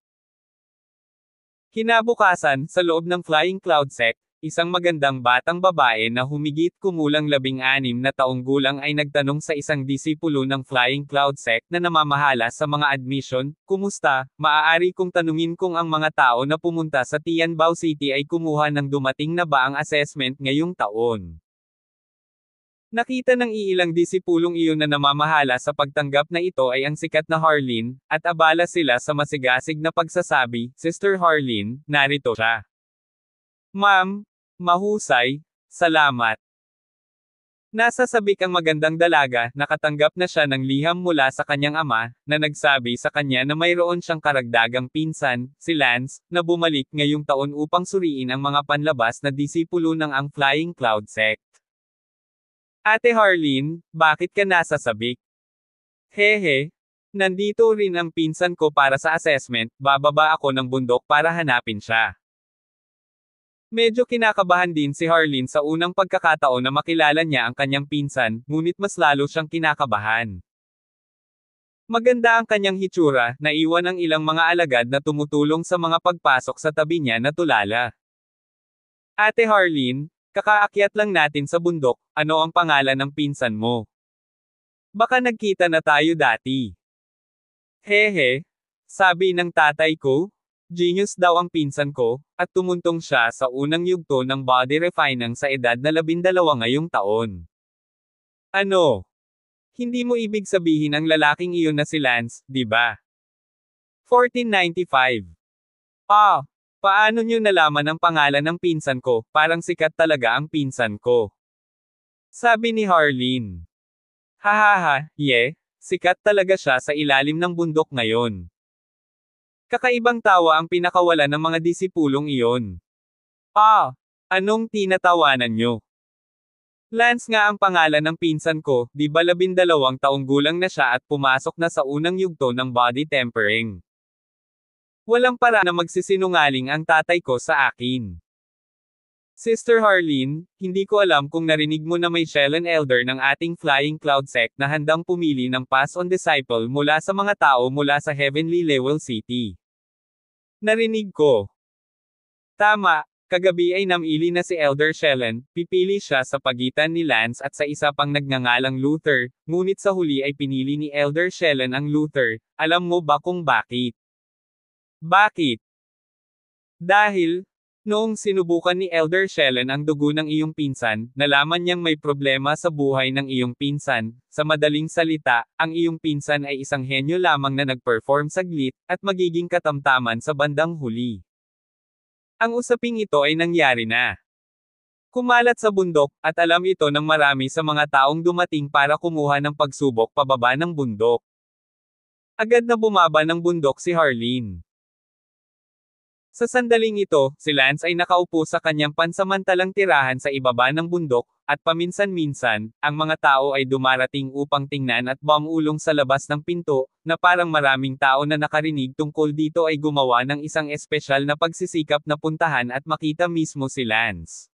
Kinabukasan, sa loob ng Flying Cloud Sect, isang magandang batang babae na humigit kumulang 16 na taong gulang ay nagtanong sa isang disipulo ng Flying Cloud Sect na namamahala sa mga admission, kumusta, maaari kong tanungin kung ang mga tao na pumunta sa Tianbao City ay kumuha ng dumating na ba ang assessment ngayong taon. Nakita ng iilang disipulong iyon na namamahala sa pagtanggap na ito ay ang sikat na Harleen, at abala sila sa masigasig na pagsasabi, Sister Harleen, narito siya. Ma'am, mahusay, salamat. Nasa sabik ang magandang dalaga, nakatanggap na siya ng liham mula sa kanyang ama, na nagsabi sa kanya na mayroon siyang karagdagang pinsan, si Lance, na bumalik ngayong taon upang suriin ang mga panlabas na disipulo ng ang Flying Cloud Sect. Ate Harleen, bakit ka nasa sabik? Hehe, nandito rin ang pinsan ko para sa assessment, bababa ako ng bundok para hanapin siya. Medyo kinakabahan din si Harleen sa unang pagkakataon na makilala niya ang kanyang pinsan, ngunit mas lalo siyang kinakabahan. Maganda ang kanyang hitsura, naiwan ang ilang mga alagad na tumutulong sa mga pagpasok sa tabi niya na tulala. Ate Harleen, kakaakyat lang natin sa bundok, ano ang pangalan ng pinsan mo? Baka nagkita na tayo dati. Hehe, sabi ng tatay ko. Genius daw ang pinsan ko, at tumuntong siya sa unang yugto ng body refining sa edad na 12 ngayong taon. Ano? Hindi mo ibig sabihin ang lalaking iyon na si Lance, di ba? 1495. Ah, paano niyo nalaman ang pangalan ng pinsan ko, parang sikat talaga ang pinsan ko. Sabi ni Harleen. Hahaha, sikat talaga siya sa ilalim ng bundok ngayon. Kakaibang tawa ang pinakawala ng mga disipulong iyon. Ah, anong tinatawanan nyo? Lance nga ang pangalan ng pinsan ko, di ba 12 taong gulang na siya at pumasok na sa unang yugto ng body tempering. Walang para na magsisinungaling ang tatay ko sa akin. Sister Harleen, hindi ko alam kung narinig mo na may Shellen Elder ng ating Flying Cloud Sect na handang pumili ng Pass-on Disciple mula sa mga tao mula sa Heavenly Level City. Narinig ko. Tama, kagabi ay namili na si Elder Shellen, pipili siya sa pagitan ni Lance at sa isa pang nagngangalang Luther, ngunit sa huli ay pinili ni Elder Shellen ang Luther. Alam mo ba kung bakit? Bakit? Dahil, noong sinubukan ni Elder Shellen ang dugo ng iyong pinsan, nalaman niyang may problema sa buhay ng iyong pinsan. Sa madaling salita, ang iyong pinsan ay isang henyo lamang na nag-perform saglit, at magiging katamtaman sa bandang huli. Ang usaping ito ay nangyari na. Kumalat sa bundok, at alam ito ng marami sa mga taong dumating para kumuha ng pagsubok pababa ng bundok. Agad na bumaba ng bundok si Harleen. Sa sandaling ito, si Lance ay nakaupo sa kanyang pansamantalang tirahan sa ibaba ng bundok, at paminsan-minsan, ang mga tao ay dumarating upang tingnan at bumulong sa labas ng pinto, na parang maraming tao na nakarinig tungkol dito ay gumawa ng isang espesyal na pagsisikap na puntahan at makita mismo si Lance.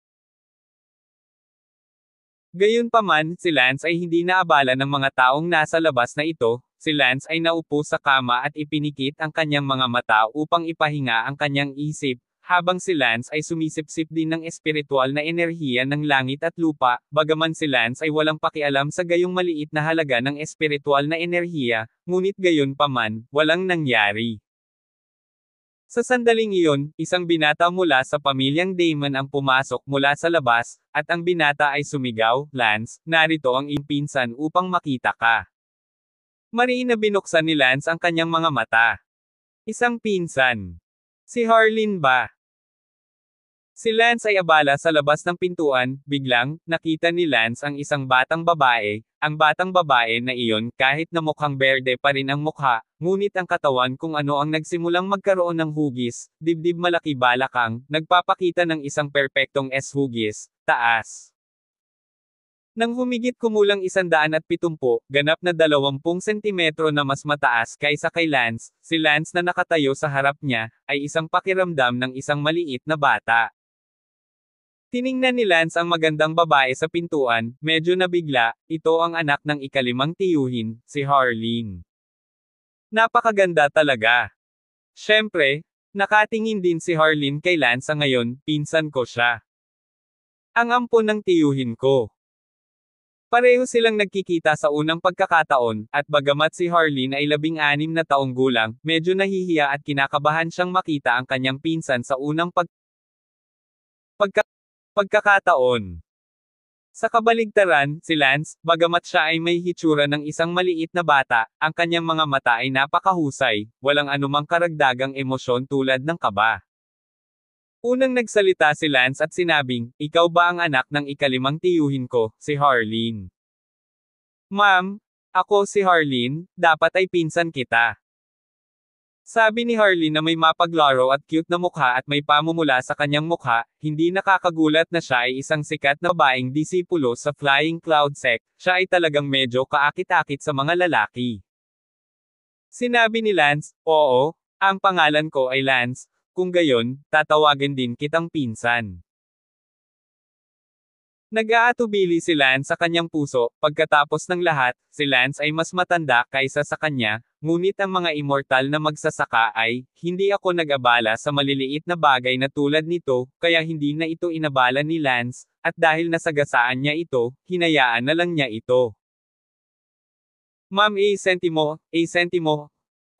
Gayunpaman, si Lance ay hindi naabala ng mga taong nasa labas na ito. Si Lance ay naupo sa kama at ipinikit ang kanyang mga mata upang ipahinga ang kanyang isip, habang si Lance ay sumisipsip din ng espiritual na enerhiya ng langit at lupa, bagaman si Lance ay walang pakialam sa gayong maliit na halaga ng espiritual na enerhiya, ngunit gayunpaman, walang nangyari. Sa sandaling iyon, isang binata mula sa pamilyang Damon ang pumasok mula sa labas, at ang binata ay sumigaw, Lance, narito ang iyong pinsan upang makita ka. Mariin na binuksan ni Lance ang kanyang mga mata. Isang pinsan. Si Harleen ba? Si Lance ay abala sa labas ng pintuan, biglang, nakita ni Lance ang isang batang babae. Ang batang babae na iyon kahit na mukhang berde pa rin ang mukha, ngunit ang katawan kung ano ang nagsimulang magkaroon ng hugis, dibdib malaki balakang, nagpapakita ng isang perpektong S-hugis, taas. Nang humigit kumulang 170, ganap na 20 sentimetro na mas mataas kaysa kay Lance, si Lance na nakatayo sa harap niya, ay isang pakiramdam ng isang maliit na bata. Tiningnan ni Lance ang magandang babae sa pintuan, medyo nabigla, ito ang anak ng ikalimang tiyuhin, si Harleen. Napakaganda talaga. Siyempre, nakatingin din si Harleen kay Lance ngayon, pinsan ko siya. Ang ampon ng tiyuhin ko. Pareho silang nagkikita sa unang pagkakataon, at bagamat si Harleen ay 16 na taong gulang, medyo nahihiya at kinakabahan siyang makita ang kanyang pinsan sa unang pagkakataon. Sa kabaligtaran, si Lance, bagamat siya ay may hitsura ng isang maliit na bata, ang kanyang mga mata ay napakahusay, walang anumang karagdagang emosyon tulad ng kaba. Unang nagsalita si Lance at sinabing, ikaw ba ang anak ng ikalimang tiyuhin ko, si Harleen? Ma'am, ako si Harleen, dapat ay pinsan kita. Sabi ni Harleen na may mapaglaro at cute na mukha at may pamumula sa kanyang mukha, hindi nakakagulat na siya ay isang sikat na babaeng disipulo sa Flying Cloud Sect, siya ay talagang medyo kaakit-akit sa mga lalaki. Sinabi ni Lance, oo, ang pangalan ko ay Lance. kung gayon, tatawagan din kitang pinsan. Nag-aatubili si Lance sa kanyang puso, pagkatapos ng lahat, si Lance ay mas matanda kaysa sa kanya, ngunit ang mga immortal na magsasaka ay, hindi ako nag-abala sa maliliit na bagay na tulad nito, kaya hindi na ito inabala ni Lance, at dahil nasagasaan niya ito, hinayaan na lang niya ito. Ma'am sentimo,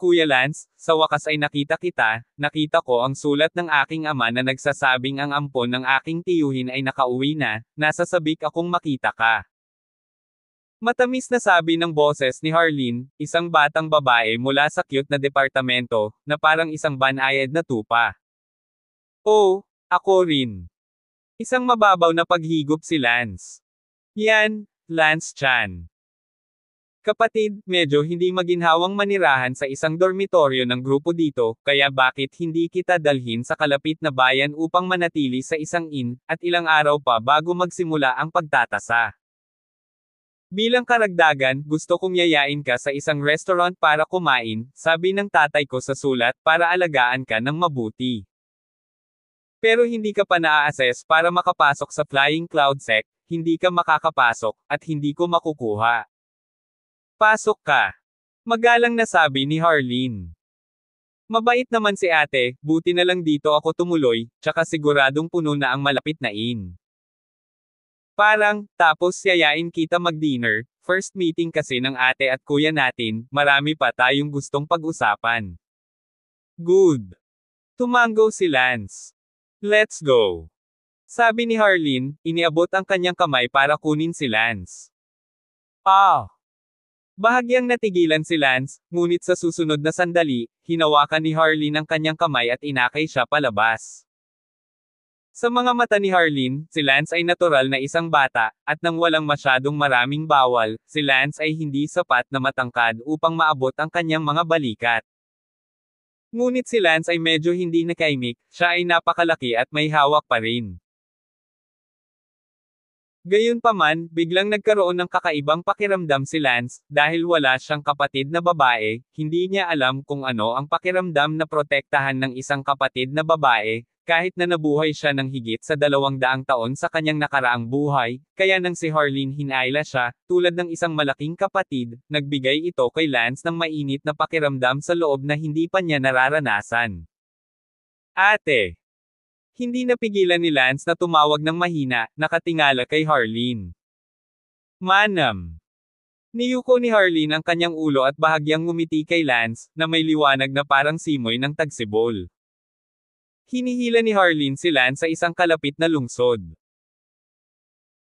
Kuya Lance, sa wakas ay nakita ko ang sulat ng aking ama na nagsasabing ang ampon ng aking tiyuhin ay nakauwi na, nasa sabik akong makita ka. Matamis na sabi ng boses ni Harleen, isang batang babae mula sa cute na departamento, na parang isang banayad na tupa. Oh, ako rin. Isang mababaw na paghigop si Lance. Yan, Lance-chan. Kapatid, medyo hindi maginhawang manirahan sa isang dormitoryo ng grupo dito, kaya bakit hindi kita dalhin sa kalapit na bayan upang manatili sa isang inn, at ilang araw pa bago magsimula ang pagtatasa. Bilang karagdagan, gusto kong yayain ka sa isang restaurant para kumain, sabi ng tatay ko sa sulat, para alagaan ka ng mabuti. Pero hindi ka pa naa-assess para makapasok sa Flying Cloud Sect, hindi ka makakapasok, at hindi ko makukuha. Pasok ka. Magalang na sabi ni Harleen. Mabait naman si ate, buti na lang dito ako tumuloy, tsaka siguradong puno na ang malapit na inn. Parang, tapos yayain kita mag-dinner, first meeting kasi ng ate at kuya natin, marami pa tayong gustong pag-usapan. Good. Tumango si Lance. Let's go. Sabi ni Harleen, iniabot ang kanyang kamay para kunin si Lance. Bahagyang natigilan si Lance, ngunit sa susunod na sandali, hinawakan ni Harleen ang kanyang kamay at inakay siya palabas. Sa mga mata ni Harleen, si Lance ay natural na isang bata, at nang walang masyadong maraming bawal, si Lance ay hindi sapat na matangkad upang maabot ang kanyang mga balikat. Ngunit si Lance ay medyo hindi nakaimik, siya ay napakalaki at may hawak pa rin. Gayunpaman, biglang nagkaroon ng kakaibang pakiramdam si Lance, dahil wala siyang kapatid na babae, hindi niya alam kung ano ang pakiramdam na protektahan ng isang kapatid na babae, kahit na nabuhay siya ng higit sa 200 taon sa kanyang nakaraang buhay, kaya nang si Harleen hinayla siya, tulad ng isang malaking kapatid, nagbigay ito kay Lance ng mainit na pakiramdam sa loob na hindi pa niya nararanasan. Ate! Hindi napigilan ni Lance na tumawag ng mahina, nakatingala kay Harleen. Manam. Niyuko ni Harleen ang kanyang ulo at bahagyang ngumiti kay Lance, na may liwanag na parang simoy ng tagsibol. Hinihila ni Harleen si Lance sa isang kalapit na lungsod.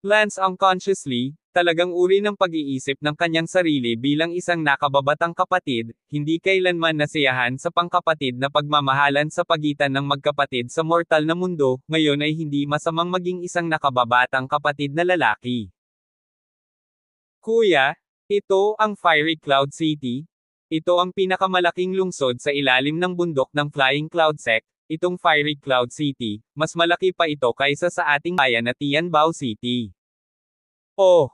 Lance unconsciously, talagang uri ng pag-iisip ng kanyang sarili bilang isang nakababatang kapatid, hindi kailanman nasiyahan sa pangkapatid na pagmamahalan sa pagitan ng magkapatid sa mortal na mundo, ngayon ay hindi masamang maging isang nakababatang kapatid na lalaki. Kuya, ito ang Fiery Cloud City. Ito ang pinakamalaking lungsod sa ilalim ng bundok ng Flying Cloud Sect. Itong Fiery Cloud City, mas malaki pa ito kaysa sa ating bayan na Tianbao City. Oh!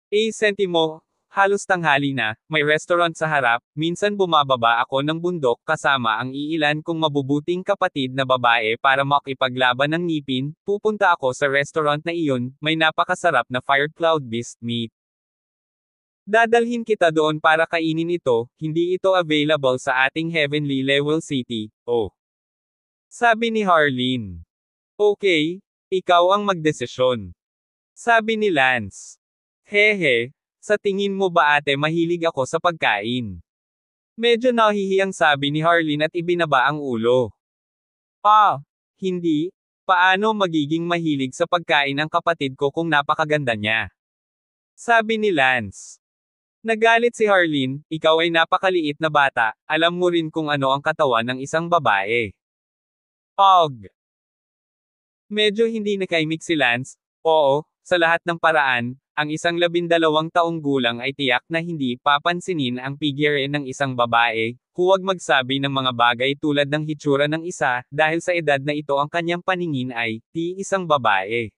Sentimo, halos tanghali na, may restaurant sa harap, minsan bumababa ako ng bundok kasama ang iilan kong mabubuting kapatid na babae para makipaglaban ng ngipin, pupunta ako sa restaurant na iyon, may napakasarap na Fire Cloud Beast meat. Dadalhin kita doon para kainin ito, hindi ito available sa ating Heavenly Level City, oh. Sabi ni Harleen. Okay, ikaw ang magdesisyon. Sabi ni Lance. Hehe, sa tingin mo ba ate mahilig ako sa pagkain? Medyo nahihiyang sabi ni Harleen at ibinaba ang ulo. Hindi. Paano magiging mahilig sa pagkain ang kapatid ko kung napakaganda niya? Sabi ni Lance. Nagalit si Harleen, ikaw ay napakaliit na bata, alam mo rin kung ano ang katawan ng isang babae. Medyo hindi nakaimik si Lance. Oo, sa lahat ng paraan, ang isang 12 taong gulang ay tiyak na hindi papansinin ang figure ng isang babae, huwag magsabi ng mga bagay tulad ng hitsura ng isa, dahil sa edad na ito ang kanyang paningin ay, isang babae.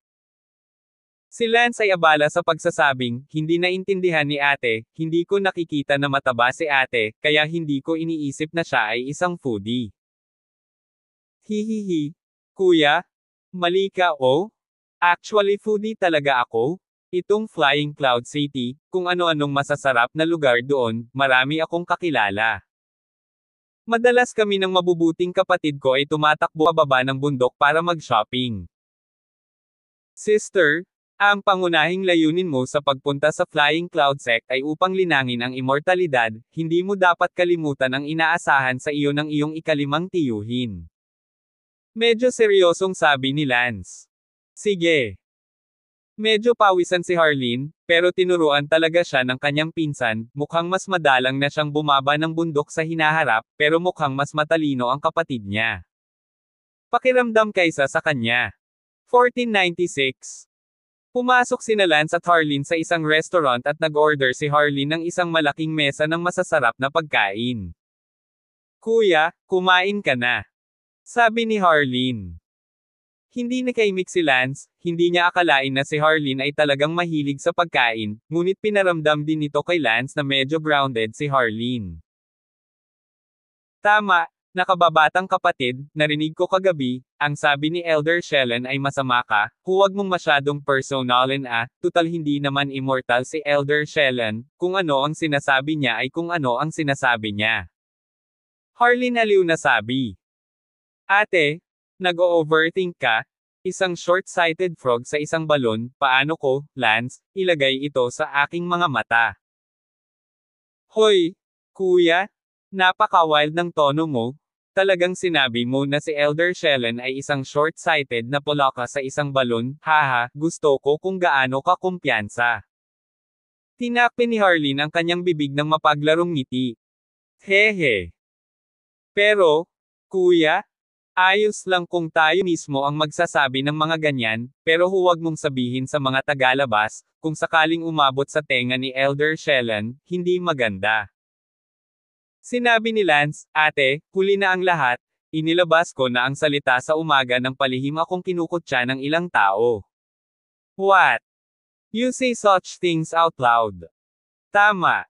Si Lance ay abala sa pagsasabing, hindi naintindihan ni ate, hindi ko nakikita na mataba si ate, kaya hindi ko iniisip na siya ay isang foodie. Hihihi. Kuya, mali ka oh. Actually foodie talaga ako. Itong Flying Cloud City, kung ano-anong masasarap na lugar doon, marami akong kakilala. Madalas kami ng mabubuting kapatid ko ay tumatakbo pababa ng bundok para mag-shopping. Sister, ang pangunahing layunin mo sa pagpunta sa Flying Cloud Sect ay upang linangin ang immortalidad, hindi mo dapat kalimutan ang inaasahan sa iyo ng iyong ikalimang tiyuhin. Medyo seryosong sabi ni Lance. Sige. Medyo pawisan si Harleen, pero tinuruan talaga siya ng kanyang pinsan, mukhang mas madalang na siyang bumaba ng bundok sa hinaharap, pero mukhang mas matalino ang kapatid niya. Pakiramdam kaysa sa kanya. 1496. Pumasok sina Lance at Harleen sa isang restaurant at nag-order si Harleen ng isang malaking mesa ng masasarap na pagkain. Kuya, kumain ka na. Sabi ni Harleen. Hindi nakaimik si Lance, hindi niya akalain na si Harleen ay talagang mahilig sa pagkain, ngunit pinaramdam din nito kay Lance na medyo grounded si Harleen. Tama, nakababatang kapatid, narinig ko kagabi, ang sabi ni Elder Shellen ay masama ka, huwag mong masyadong personalin tutal hindi naman immortal si Elder Shellen, kung ano ang sinasabi niya ay kung ano ang sinasabi niya. Harleen aliw na sabi. Ate, nag-o-overthink ka? Isang short-sighted frog sa isang balon, paano ko, Lance, ilagay ito sa aking mga mata? Hoy, kuya, napaka-wild ng tono mo. Talagang sinabi mo na si Elder Shellen ay isang short-sighted na pulaka sa isang balon, haha, gusto ko kung gaano ka kumpiyansa. Tinakpi ni Harleen ang kanyang bibig ng mapaglarong ngiti. Hehe. Pero, kuya, ayos lang kung tayo mismo ang magsasabi ng mga ganyan, pero huwag mong sabihin sa mga tagalabas, kung sakaling umabot sa tenga ni Elder Shellen, hindi maganda. Sinabi ni Lance, ate, huli na ang lahat, inilabas ko na ang salita sa umaga ng palihim akong kinukutya ng ilang tao. What? You say such things out loud. Tama.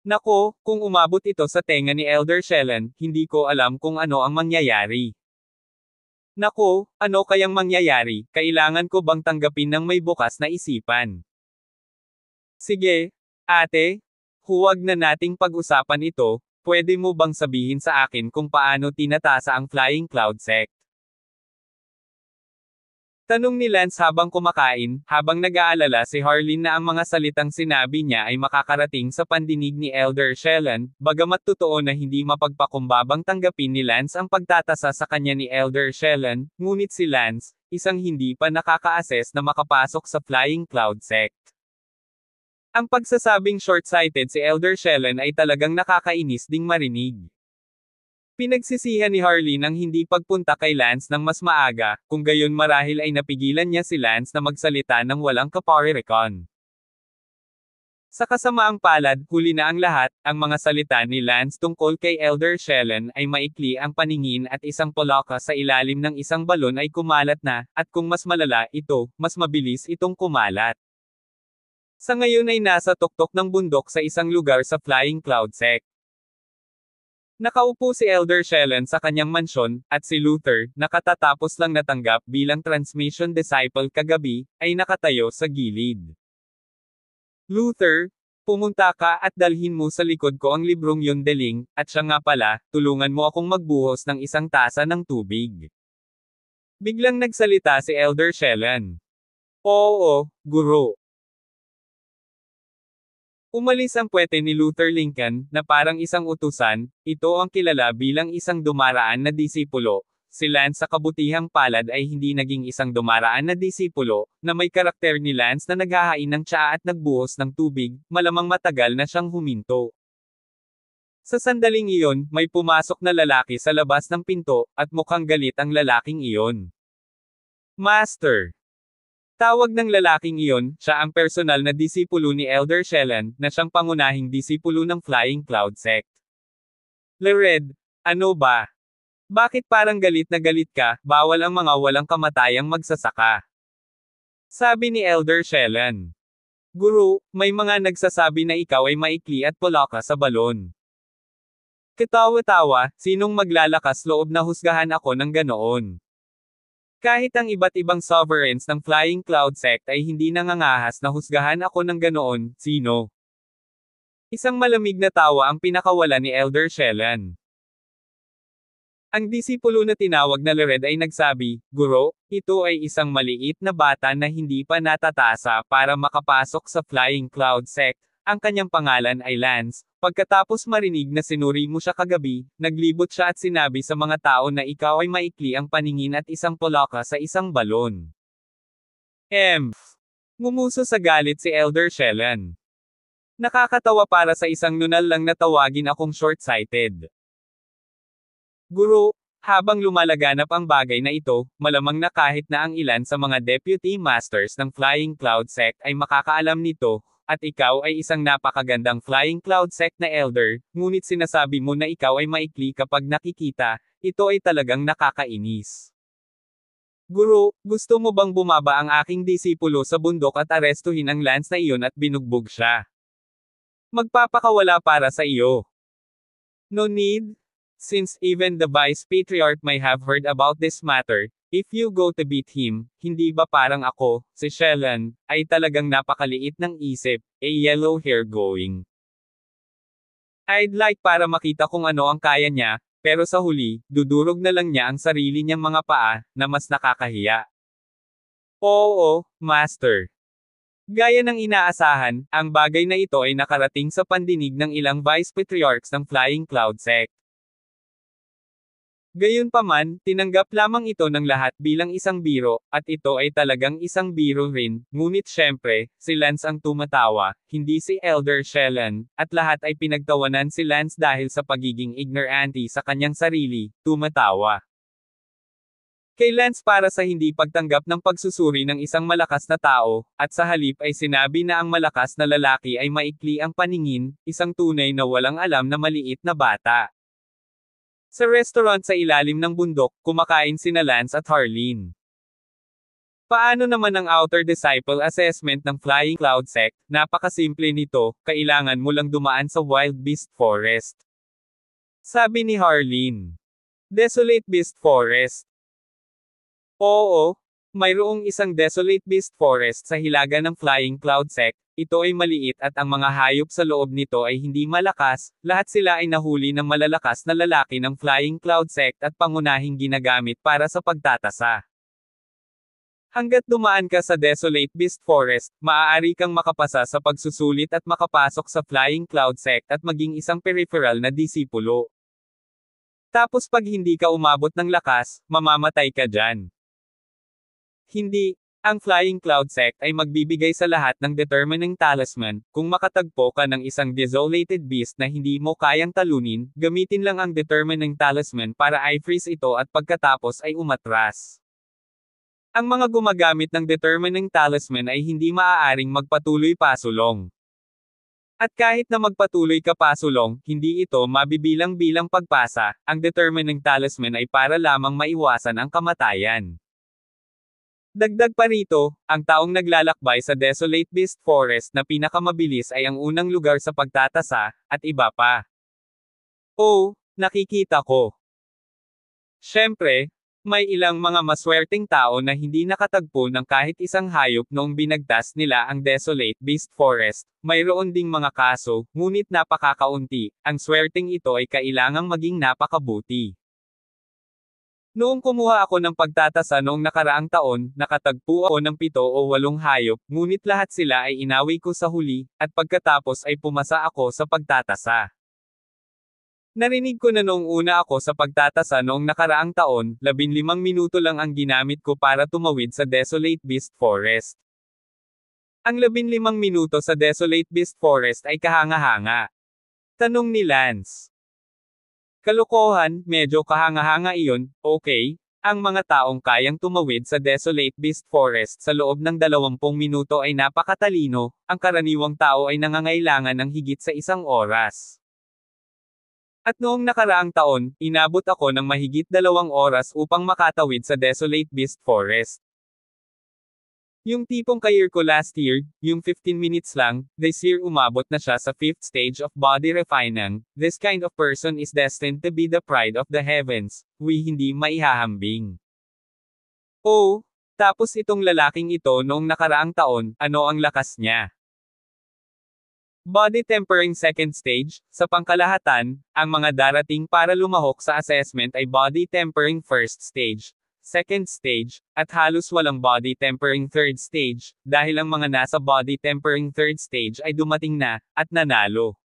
Nako, kung umabot ito sa tenga ni Elder Shellen, hindi ko alam kung ano ang mangyayari. Nako, ano kayang mangyayari, kailangan ko bang tanggapin ng may bukas na isipan? Sige, ate, huwag na nating pag-usapan ito, pwede mo bang sabihin sa akin kung paano tinatasa ang Flying Cloud Sect? Tanong ni Lance habang kumakain, habang nag-aalala si Harleen na ang mga salitang sinabi niya ay makakarating sa pandinig ni Elder Shellen, bagamat totoo na hindi mapagpakumbabang tanggapin ni Lance ang pagtatasa sa kanya ni Elder Shellen, ngunit si Lance, isang hindi pa nakaka-assess na makapasok sa Flying Cloud Sect. Ang pagsasabing short-sighted si Elder Shellen ay talagang nakakainis ding marinig. Pinagsisihan ni Harleen ang hindi pagpunta kay Lance ng mas maaga, kung gayon marahil ay napigilan niya si Lance na magsalita ng walang kaparirikon. Sa kasamaang palad, huli na ang lahat, ang mga salita ni Lance tungkol kay Elder Shellen ay maikli ang paningin at isang pulaka sa ilalim ng isang balon ay kumalat na, at kung mas malala ito, mas mabilis itong kumalat. Sa ngayon ay nasa tuktok ng bundok sa isang lugar sa Flying Cloud Sect. Nakaupo si Elder Shellen sa kanyang mansyon, at si Luther, na katatapos lang natanggap bilang transmission disciple kagabi, ay nakatayo sa gilid. Luther, pumunta ka at dalhin mo sa likod ko ang librong yon deling, at siya nga pala, tulungan mo akong magbuhos ng isang tasa ng tubig. Biglang nagsalita si Elder Shellen. Oo, guro. Umalis ang puwete ni Luther Lincoln, na parang isang utusan, ito ang kilala bilang isang dumaraan na disipulo. Si Lance sa kabutihang palad ay hindi naging isang dumaraan na disipulo, na may karakter ni Lance na naghahain ng tsaa at nagbuhos ng tubig, malamang matagal na siyang huminto. Sa sandaling iyon, may pumasok na lalaki sa labas ng pinto, at mukhang galit ang lalaking iyon. Master! Tawag ng lalaking iyon, siya ang personal na disipulo ni Elder Shellen, na siyang pangunahing disipulo ng Flying Cloud Sect. Lered, ano ba? Bakit parang galit na galit ka, bawal ang mga walang kamatayang magsasaka? Sabi ni Elder Shellen. Guru, may mga nagsasabi na ikaw ay maikli at pulaka sa balon. Katawa-tawa, sinong maglalakas loob na husgahan ako ng ganoon? Kahit ang iba't ibang sovereigns ng Flying Cloud Sect ay hindi nangangahas na husgahan ako ng ganoon, sino? Isang malamig na tawa ang pinakawala ni Elder Shellan. Ang disipulo na tinawag na Lered ay nagsabi, Guro, ito ay isang maliit na bata na hindi pa natatasa para makapasok sa Flying Cloud Sect. Ang kanyang pangalan ay Lance. Pagkatapos marinig na sinuri mo siya kagabi, naglibot siya at sinabi sa mga tao na ikaw ay maikli ang paningin at isang polaka sa isang balon. Ngumuso sa galit si Elder Shellan. Nakakatawa para sa isang nunal lang na tawagin akong short-sighted. Guro, habang lumalaganap ang bagay na ito, malamang na kahit na ang ilan sa mga Deputy Masters ng Flying Cloud Sect ay makakaalam nito, at ikaw ay isang napakagandang Flying Cloud Sect na Elder, ngunit sinasabi mo na ikaw ay maikli kapag nakikita, ito ay talagang nakakainis. Guro, gusto mo bang bumaba ang aking disipulo sa bundok at arestuhin ang Lance na iyon at binugbog siya? Magpapakawala para sa iyo. No need. Since even the Vice Patriarch may have heard about this matter, if you go to beat him, hindi ba parang ako, si Shellan, ay talagang napakaliit ng isip, a yellow hair going. I'd like para makita kung ano ang kaya niya, pero sa huli, dudurog na lang niya ang sarili niyang mga paa, na mas nakakahiya. Oo, Master. Gaya ng inaasahan, ang bagay na ito ay nakarating sa pandinig ng ilang Vice Patriarchs ng Flying Cloud Sect. Gayunpaman, tinanggap lamang ito ng lahat bilang isang biro, at ito ay talagang isang biro rin, ngunit syempre, si Lance ang tumatawa, hindi si Elder Shellan, at lahat ay pinagtawanan si Lance dahil sa pagiging ignorante sa kanyang sarili, tumatawa. Kay Lance para sa hindi pagtanggap ng pagsusuri ng isang malakas na tao, at sa halip ay sinabi na ang malakas na lalaki ay maikli ang paningin, isang tunay na walang alam na maliit na bata. Sa restaurant sa ilalim ng bundok, kumakain sina Lance at Harleen. Paano naman ang Outer Disciple Assessment ng Flying Cloud Sect? Napakasimple nito, kailangan mo lang dumaan sa Wild Beast Forest. Sabi ni Harleen. Desolate Beast Forest. Oo, mayroong isang Desolate Beast Forest sa hilaga ng Flying Cloud Sect. Ito ay maliit at ang mga hayop sa loob nito ay hindi malakas, lahat sila ay nahuli ng malalakas na lalaki ng Flying Cloud Sect at pangunahing ginagamit para sa pagtatasa. Hanggat dumaan ka sa Desolate Beast Forest, maaari kang makapasa sa pagsusulit at makapasok sa Flying Cloud Sect at maging isang peripheral na disipulo. Tapos pag hindi ka umabot ng lakas, mamamatay ka dyan. Hindi. Ang Flying Cloud Sect ay magbibigay sa lahat ng Determining Talisman. Kung makatagpo ka ng isang Desolated Beast na hindi mo kayang talunin, gamitin lang ang Determining Talisman para i-freeze ito at pagkatapos ay umatras. Ang mga gumagamit ng Determining Talisman ay hindi maaaring magpatuloy pasulong. At kahit na magpatuloy ka pasulong, hindi ito mabibilang bilang pagpasa. Ang Determining Talisman ay para lamang maiwasan ang kamatayan. Dagdag pa rito, ang taong naglalakbay sa Desolate Beast Forest na pinakamabilis ay ang unang lugar sa pagtatasa, at iba pa. Oh, nakikita ko. Siyempre, may ilang mga maswerteng tao na hindi nakatagpo ng kahit isang hayop noong binagtas nila ang Desolate Beast Forest. Mayroon ding mga kaso, ngunit napakakaunti. Ang swerteng ito ay kailangang maging napakabuti. Noong kumuha ako ng pagtatasa noong nakaraang taon, nakatagpo ako ng 7 o 8 hayop, ngunit lahat sila ay inawi ko sa huli, at pagkatapos ay pumasa ako sa pagtatasa. Narinig ko na noong una ako sa pagtatasa noong nakaraang taon, 15 minuto lang ang ginamit ko para tumawid sa Desolate Beast Forest. Ang 15 minuto sa Desolate Beast Forest ay kahanga-hanga. Tanong ni Lance. Kalokohan, medyo kahanga-hanga iyon, okay? Ang mga taong kayang tumawid sa Desolate Beast Forest sa loob ng 20 minuto ay napakatalino, ang karaniwang tao ay nangangailangan ng higit sa 1 oras. At noong nakaraang taon, inabot ako ng mahigit 2 oras upang makatawid sa Desolate Beast Forest. Yung tipong ka-year ko last year, yung 15 minutes lang, this year umabot na siya sa 5th stage of body refining. This kind of person is destined to be the pride of the heavens. Hindi maihahambing. Oh, tapos itong lalaking ito noong nakaraang taon, ano ang lakas niya? Body tempering second stage, sa pangkalahatan, ang mga darating para lumahok sa assessment ay body tempering first stage, second stage, at halos walang body tempering third stage, dahil ang mga nasa body tempering third stage ay dumating na, at nanalo.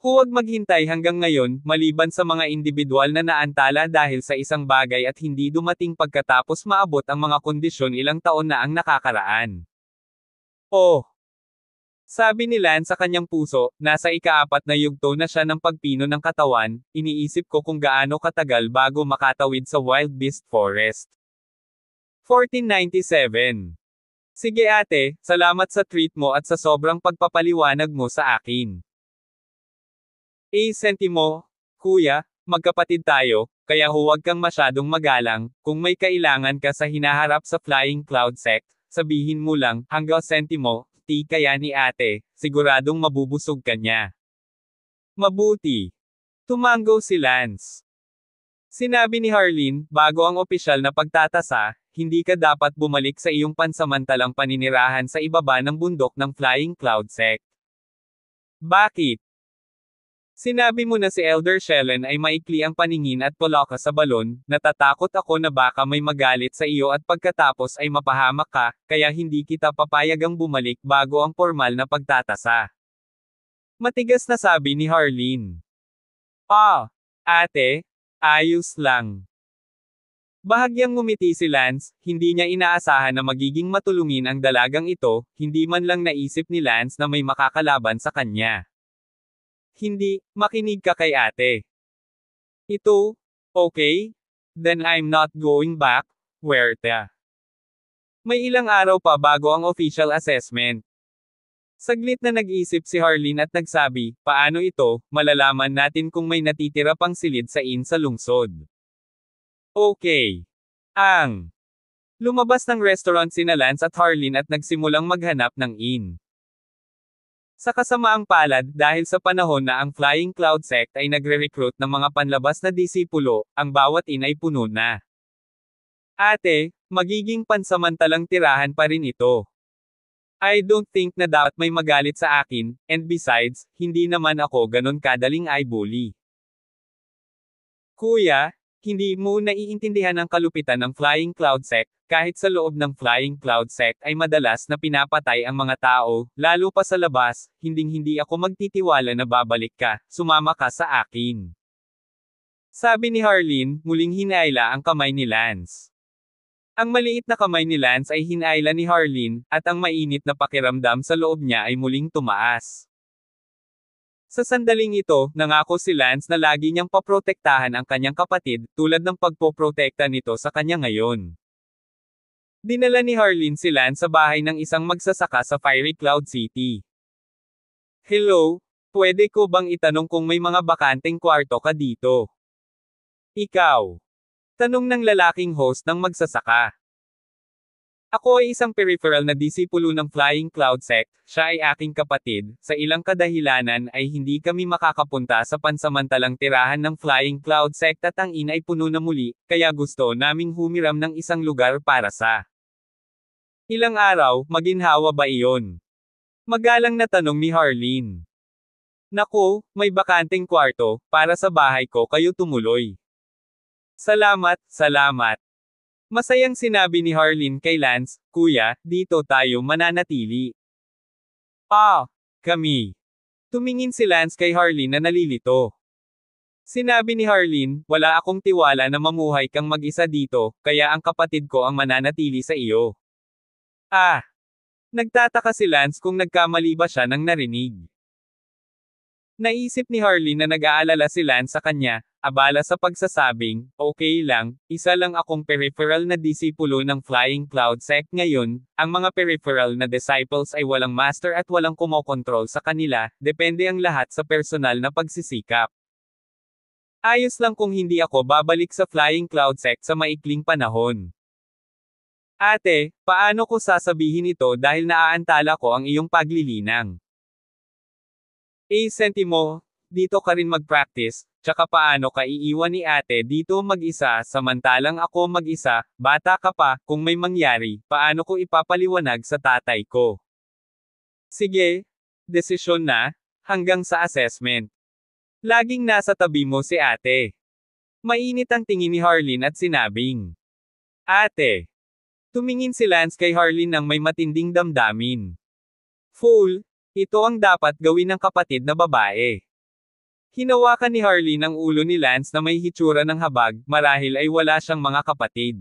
Huwag maghintay hanggang ngayon, maliban sa mga individual na naantala dahil sa isang bagay at hindi dumating pagkatapos maabot ang mga kondisyon ilang taon na ang nakakaraan. Oh! Sabi ni Lance sa kanyang puso, nasa ika-4 na yugto na siya ng pagpino ng katawan, iniisip ko kung gaano katagal bago makatawid sa Wild Beast Forest. 1497. Sige ate, salamat sa treat mo at sa sobrang pagpapaliwanag mo sa akin. Sentimo, kuya, magkapatid tayo, kaya huwag kang masyadong magalang, kung may kailangan ka sa hinaharap sa Flying Cloud Sect, sabihin mo lang, hanggang sentimo, kaya ni ate, siguradong mabubusog ka niya. Mabuti. Tumango si Lance. Sinabi ni Harleen, bago ang opisyal na pagtatasa, hindi ka dapat bumalik sa iyong pansamantalang paninirahan sa ibaba ng bundok ng Flying Cloud Sect. Bakit? Sinabi mo na si Elder Shellen ay maikli ang paningin at poloka sa balon, natatakot ako na baka may magalit sa iyo at pagkatapos ay mapahamak ka, kaya hindi kita papayagang bumalik bago ang formal na pagtatasa. Matigas na sabi ni Harleen. Ate, ayos lang. Bahagyang ngumiti si Lance, hindi niya inaasahan na magiging matulungin ang dalagang ito, hindi man lang naisip ni Lance na may makakalaban sa kanya. Hindi, makinig ka kay ate. Ito, okay? Then I'm not going back, Huerta. May ilang araw pa bago ang official assessment. Saglit na nag-isip si Harleen at nagsabi, paano ito, malalaman natin kung may natitira pang silid sa inn sa lungsod. Okay. Lumabas ng restaurant sina Lance at Harleen at nagsimulang maghanap ng inn. Sa kasamaang palad, dahil sa panahon na ang Flying Cloud Sect ay nagre-recruit ng mga panlabas na disipulo, ang bawat inn ay puno na. Ate, magiging pansamantalang tirahan pa rin ito. I don't think na dapat may magalit sa akin, and besides, hindi naman ako ganon kadaling bully. Kuya, hindi mo naiintindihan ang kalupitan ng Flying Cloud Sect, kahit sa loob ng Flying Cloud Sect ay madalas na pinapatay ang mga tao, lalo pa sa labas, hindi ako magtitiwala na babalik ka, sumama ka sa akin. Sabi ni Harleen, muling hinayla ang kamay ni Lance. Ang maliit na kamay ni Lance ay hinayla ni Harleen, at ang mainit na pakiramdam sa loob niya ay muling tumaas. Sa sandaling ito, nangako si Lance na lagi niyang paprotektahan ang kanyang kapatid, tulad ng pagpoprotekta nito sa kanya ngayon. Dinala ni Harleen si Lance sa bahay ng isang magsasaka sa Fiery Cloud City. Hello, pwede ko bang itanong kung may mga bakanteng kwarto ka dito? Ikaw. Tanong ng lalaking host ng magsasaka. Ako ay isang peripheral na disipulo ng Flying Cloud Sect, siya ay aking kapatid, sa ilang kadahilanan ay hindi kami makakapunta sa pansamantalang tirahan ng Flying Cloud Sect at ang inn ay puno na muli, kaya gusto naming humiram ng isang lugar para sa ilang araw, maginhawa ba iyon? Magalang na tanong ni Harleen. Naku, may bakanteng kwarto, para sa bahay ko kayo tumuloy. Salamat, salamat. Masayang sinabi ni Harleen kay Lance, Kuya, dito tayo mananatili. Kami. Tumingin si Lance kay Harleen na nalilito. Sinabi ni Harleen, wala akong tiwala na mamuhay kang mag-isa dito, kaya ang kapatid ko ang mananatili sa iyo. Nagtataka si Lance kung nagkamali ba siya ng narinig. Naisip ni Harleen na nag-aalala si Lance sa kanya, abala sa pagsasabing, okay lang, isa lang akong peripheral na disipulo ng Flying Cloud Sect ngayon, ang mga peripheral na disciples ay walang master at walang kumokontrol sa kanila, depende ang lahat sa personal na pagsisikap. Ayos lang kung hindi ako babalik sa Flying Cloud Sect sa maikling panahon. Ate, paano ko sasabihin ito dahil naaantala ko ang iyong paglilinang? Sentimo, dito ka rin mag-practice, tsaka paano ka iiwan ni ate dito mag-isa samantalang ako mag-isa, bata ka pa, kung may mangyari, paano ko ipapaliwanag sa tatay ko? Sige, desisyon na, hanggang sa assessment. Laging nasa tabi mo si ate. Mainit ang tingin ni Harleen at sinabing, Ate. Tumingin si Lance kay Harleen nang may matinding damdamin. Fool, ito ang dapat gawin ng kapatid na babae. Hinawakan ni Harleen ang ulo ni Lance na may hitsura ng habag, marahil ay wala siyang mga kapatid.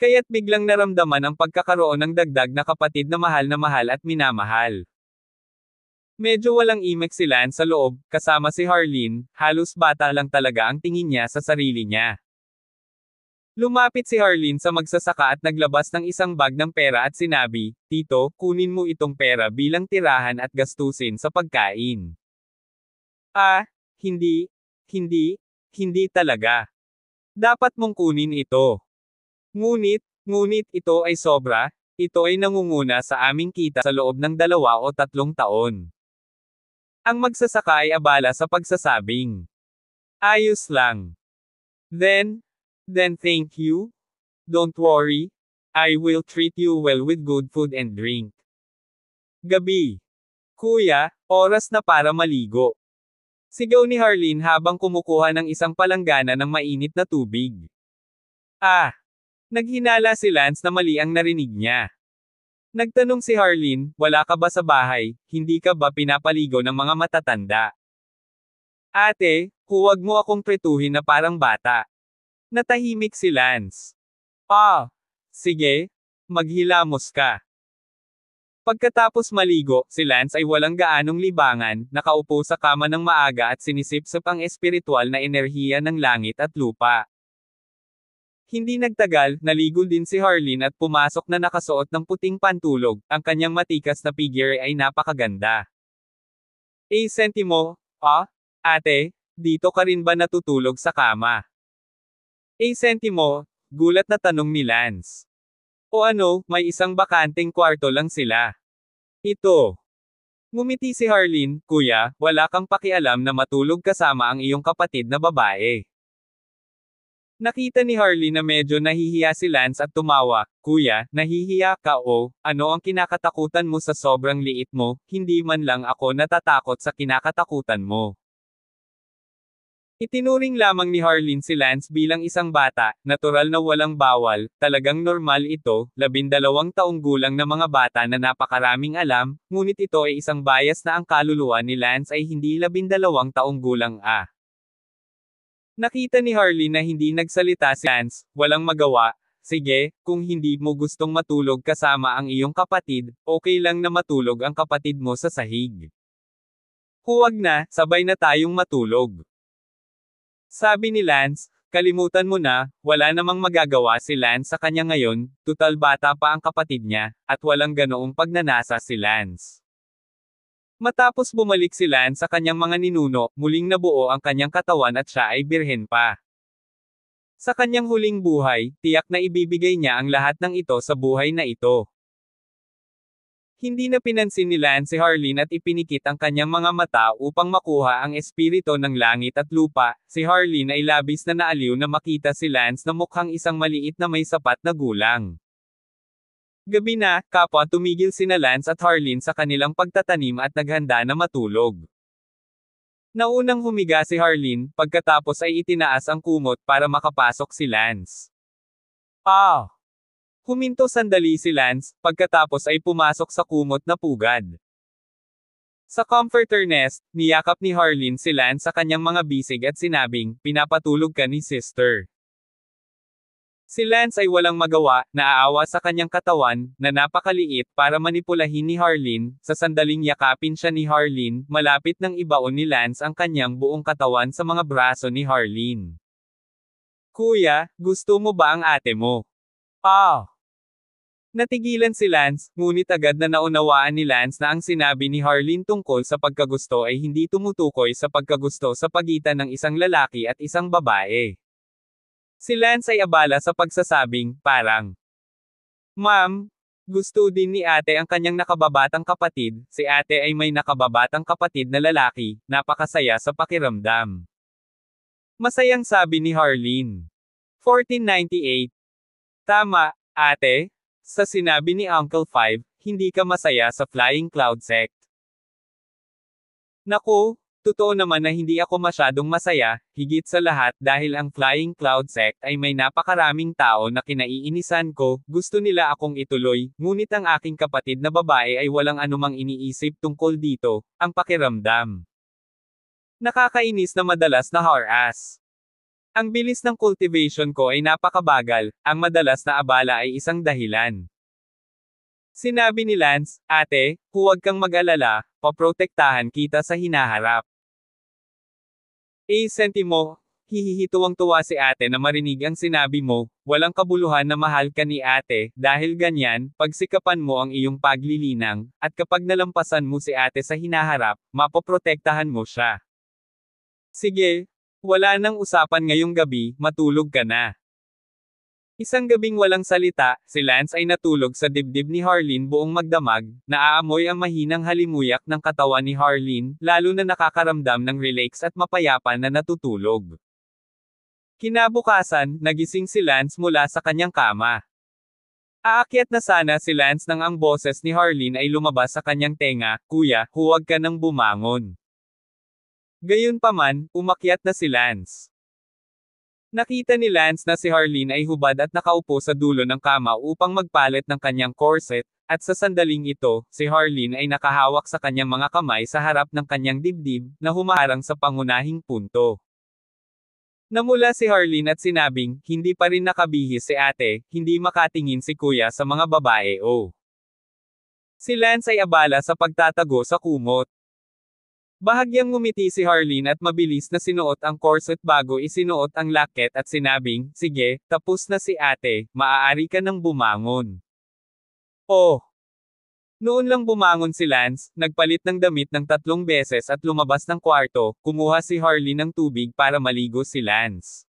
Kaya't biglang naramdaman ang pagkakaroon ng dagdag na kapatid na mahal at minamahal. Medyo walang imek si Lance sa loob, kasama si Harleen, halos bata lang talaga ang tingin niya sa sarili niya. Lumapit si Harleen sa magsasaka at naglabas ng isang bag ng pera at sinabi, Tito, kunin mo itong pera bilang tirahan at gastusin sa pagkain. Hindi talaga. Dapat mong kunin ito. Ngunit ito ay sobra, ito ay nangunguna sa aming kita sa loob ng 2 o 3 taon. Ang magsasaka ay abala sa pagsasabing, ayos lang. Then thank you. Don't worry. I will treat you well with good food and drink. Gabi. Kuya, oras na para maligo. Sigaw ni Harleen habang kumukuha ng isang palanggana ng mainit na tubig. Naghinala si Lance na mali ang narinig niya. Nagtanong si Harleen, wala ka ba sa bahay, hindi ka ba pinapaligo ng mga matatanda? Ate, huwag mo akong tretuhin na parang bata. Natahimik si Lance. Sige, maghilamos ka. Pagkatapos maligo, si Lance ay walang gaanong libangan, nakaupo sa kama ng maaga at sinisipsip ang espiritual na enerhiya ng langit at lupa. Hindi nagtagal, naligo din si Harleen at pumasok na nakasuot ng puting pantulog, ang kanyang matikas na figure ay napakaganda. Sentimo, ate, dito ka rin ba natutulog sa kama? Sentimo, gulat na tanong ni Lance. O ano, may isang bakanteng kwarto lang sila. Ito. Ngumiti si Harleen, Kuya, wala kang pakialam na matulog kasama ang iyong kapatid na babae. Nakita ni Harleen na medyo nahihiya si Lance at tumawa, Kuya, nahihiya ka o, ano ang kinakatakutan mo sa sobrang liit mo, hindi man lang ako natatakot sa kinakatakutan mo. Itinuring lamang ni Harleen si Lance bilang isang bata, natural na walang bawal, talagang normal ito, 12 taong gulang na mga bata na napakaraming alam, ngunit ito ay isang bias na ang kaluluwa ni Lance ay hindi 12 taong gulang Nakita ni Harleen na hindi nagsalita si Lance, walang magawa, sige, kung hindi mo gustong matulog kasama ang iyong kapatid, okay lang na matulog ang kapatid mo sa sahig. Huwag na, sabay na tayong matulog. Sabi ni Lance, kalimutan mo na, wala namang magagawa si Lance sa kanya ngayon, tutal bata pa ang kapatid niya, at walang ganoong pagnanasa si Lance. Matapos bumalik si Lance sa kanyang mga ninuno, muling nabuo ang kanyang katawan at siya ay birhen pa. Sa kanyang huling buhay, tiyak na ibibigay niya ang lahat ng ito sa buhay na ito. Hindi na pinansin ni Lance si Harleen at ipinikit ang kanyang mga mata upang makuha ang espiritu ng langit at lupa. Si Harleen ay labis na naaliw na makita si Lance na mukhang isang maliit na may sapat na gulang. Gabi na, kapwa tumigil sina Lance at Harleen sa kanilang pagtatanim at naghanda na matulog. Naunang humiga si Harleen, pagkatapos ay itinaas ang kumot para makapasok si Lance. Huminto sandali si Lance, pagkatapos ay pumasok sa kumot na pugad. Sa comforter nest, niyakap ni Harleen si Lance sa kanyang mga bisig at sinabing, pinapatulog ka ni sister. Si Lance ay walang magawa, naaawa sa kanyang katawan, na napakaliit para manipulahin ni Harleen, sa sandaling yakapin siya ni Harleen, malapit nang ibaon ni Lance ang kanyang buong katawan sa mga braso ni Harleen. Kuya, gusto mo ba ang ate mo? Natigilan si Lance, ngunit agad na naunawaan ni Lance na ang sinabi ni Harleen tungkol sa pagkagusto ay hindi tumutukoy sa pagkagusto sa pagitan ng isang lalaki at isang babae. Si Lance ay abala sa pagsasabing, parang, Ma'am, gusto din ni ate ang kanyang nakababatang kapatid, si ate ay may nakababatang kapatid na lalaki, napakasaya sa pakiramdam. Masayang sabi ni Harleen. 1498. Tama, ate. Sa sinabi ni Uncle Five, hindi ka masaya sa Flying Cloud Sect. Naku, totoo naman na hindi ako masyadong masaya, higit sa lahat dahil ang Flying Cloud Sect ay may napakaraming tao na kinaiinisan ko, gusto nila akong ituloy, ngunit ang aking kapatid na babae ay walang anumang iniisip tungkol dito, ang pakiramdam. Nakakainis na madalas na harass. Ang bilis ng cultivation ko ay napakabagal, ang madalas na abala ay isang dahilan. Sinabi ni Lance, ate, huwag kang mag-alala, paprotektahan kita sa hinaharap. Sentimo, hihituwang-tuwa si ate na marinig ang sinabi mo, walang kabuluhan na mahal ka ni ate, dahil ganyan, pagsikapan mo ang iyong paglilinang, at kapag nalampasan mo si ate sa hinaharap, mapoprotektahan mo siya. Sige, wala nang usapan ngayong gabi, matulog ka na. Isang gabing walang salita, si Lance ay natulog sa dibdib ni Harleen buong magdamag, naaamoy ang mahinang halimuyak ng katawan ni Harleen, lalo na nakakaramdam ng relax at mapayapa na natutulog. Kinabukasan, nagising si Lance mula sa kanyang kama. Aakyat na sana si Lance nang ang boses ni Harleen ay lumabas sa kanyang tenga, kuya, huwag ka nang bumangon. Gayunpaman, umakyat na si Lance. Nakita ni Lance na si Harleen ay hubad at nakaupo sa dulo ng kama upang magpalit ng kanyang corset, at sa sandaling ito, si Harleen ay nakahawak sa kanyang mga kamay sa harap ng kanyang dibdib, na humaharang sa pangunahing punto. Namula si Harleen at sinabing, hindi pa rin nakabihis si ate, hindi makatingin si kuya sa mga babae o. Si Lance ay abala sa pagtatago sa kumot. Bahagyang ngumiti si Harleen at mabilis na sinuot ang corset bago isinuot ang laket at sinabing, sige, tapos na si ate, maaari ka nang bumangon. Oh! Noon lang bumangon si Lance, nagpalit ng damit ng 3 beses at lumabas ng kwarto, kumuha si Harleen ng tubig para maligo si Lance.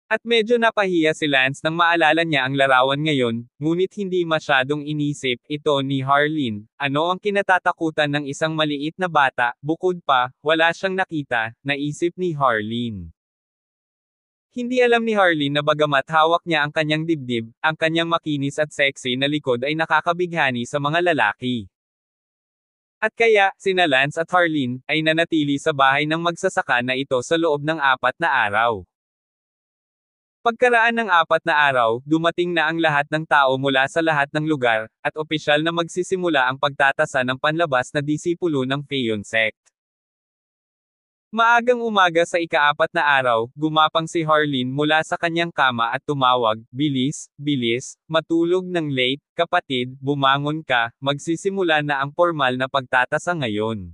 At medyo napahiya si Lance nang maalala niya ang larawan ngayon, ngunit hindi masyadong inisip ito ni Harleen. Ano ang kinatatakutan ng isang maliit na bata, bukod pa, wala siyang nakita, naisip ni Harleen. Hindi alam ni Harleen na bagamat hawak niya ang kanyang dibdib, ang kanyang makinis at sexy na likod ay nakakabighani sa mga lalaki. At kaya, sina Lance at Harleen, ay nanatili sa bahay ng magsasaka na ito sa loob ng 4 na araw. Pagkaraan ng 4 na araw, dumating na ang lahat ng tao mula sa lahat ng lugar, at opisyal na magsisimula ang pagtatasa ng panlabas na disipulo ng Phaeon Sect. Maagang umaga sa ika-4 na araw, gumapang si Harleen mula sa kanyang kama at tumawag, bilis, bilis, matulog ng late, kapatid, bumangon ka, magsisimula na ang formal na pagtatasa ngayon.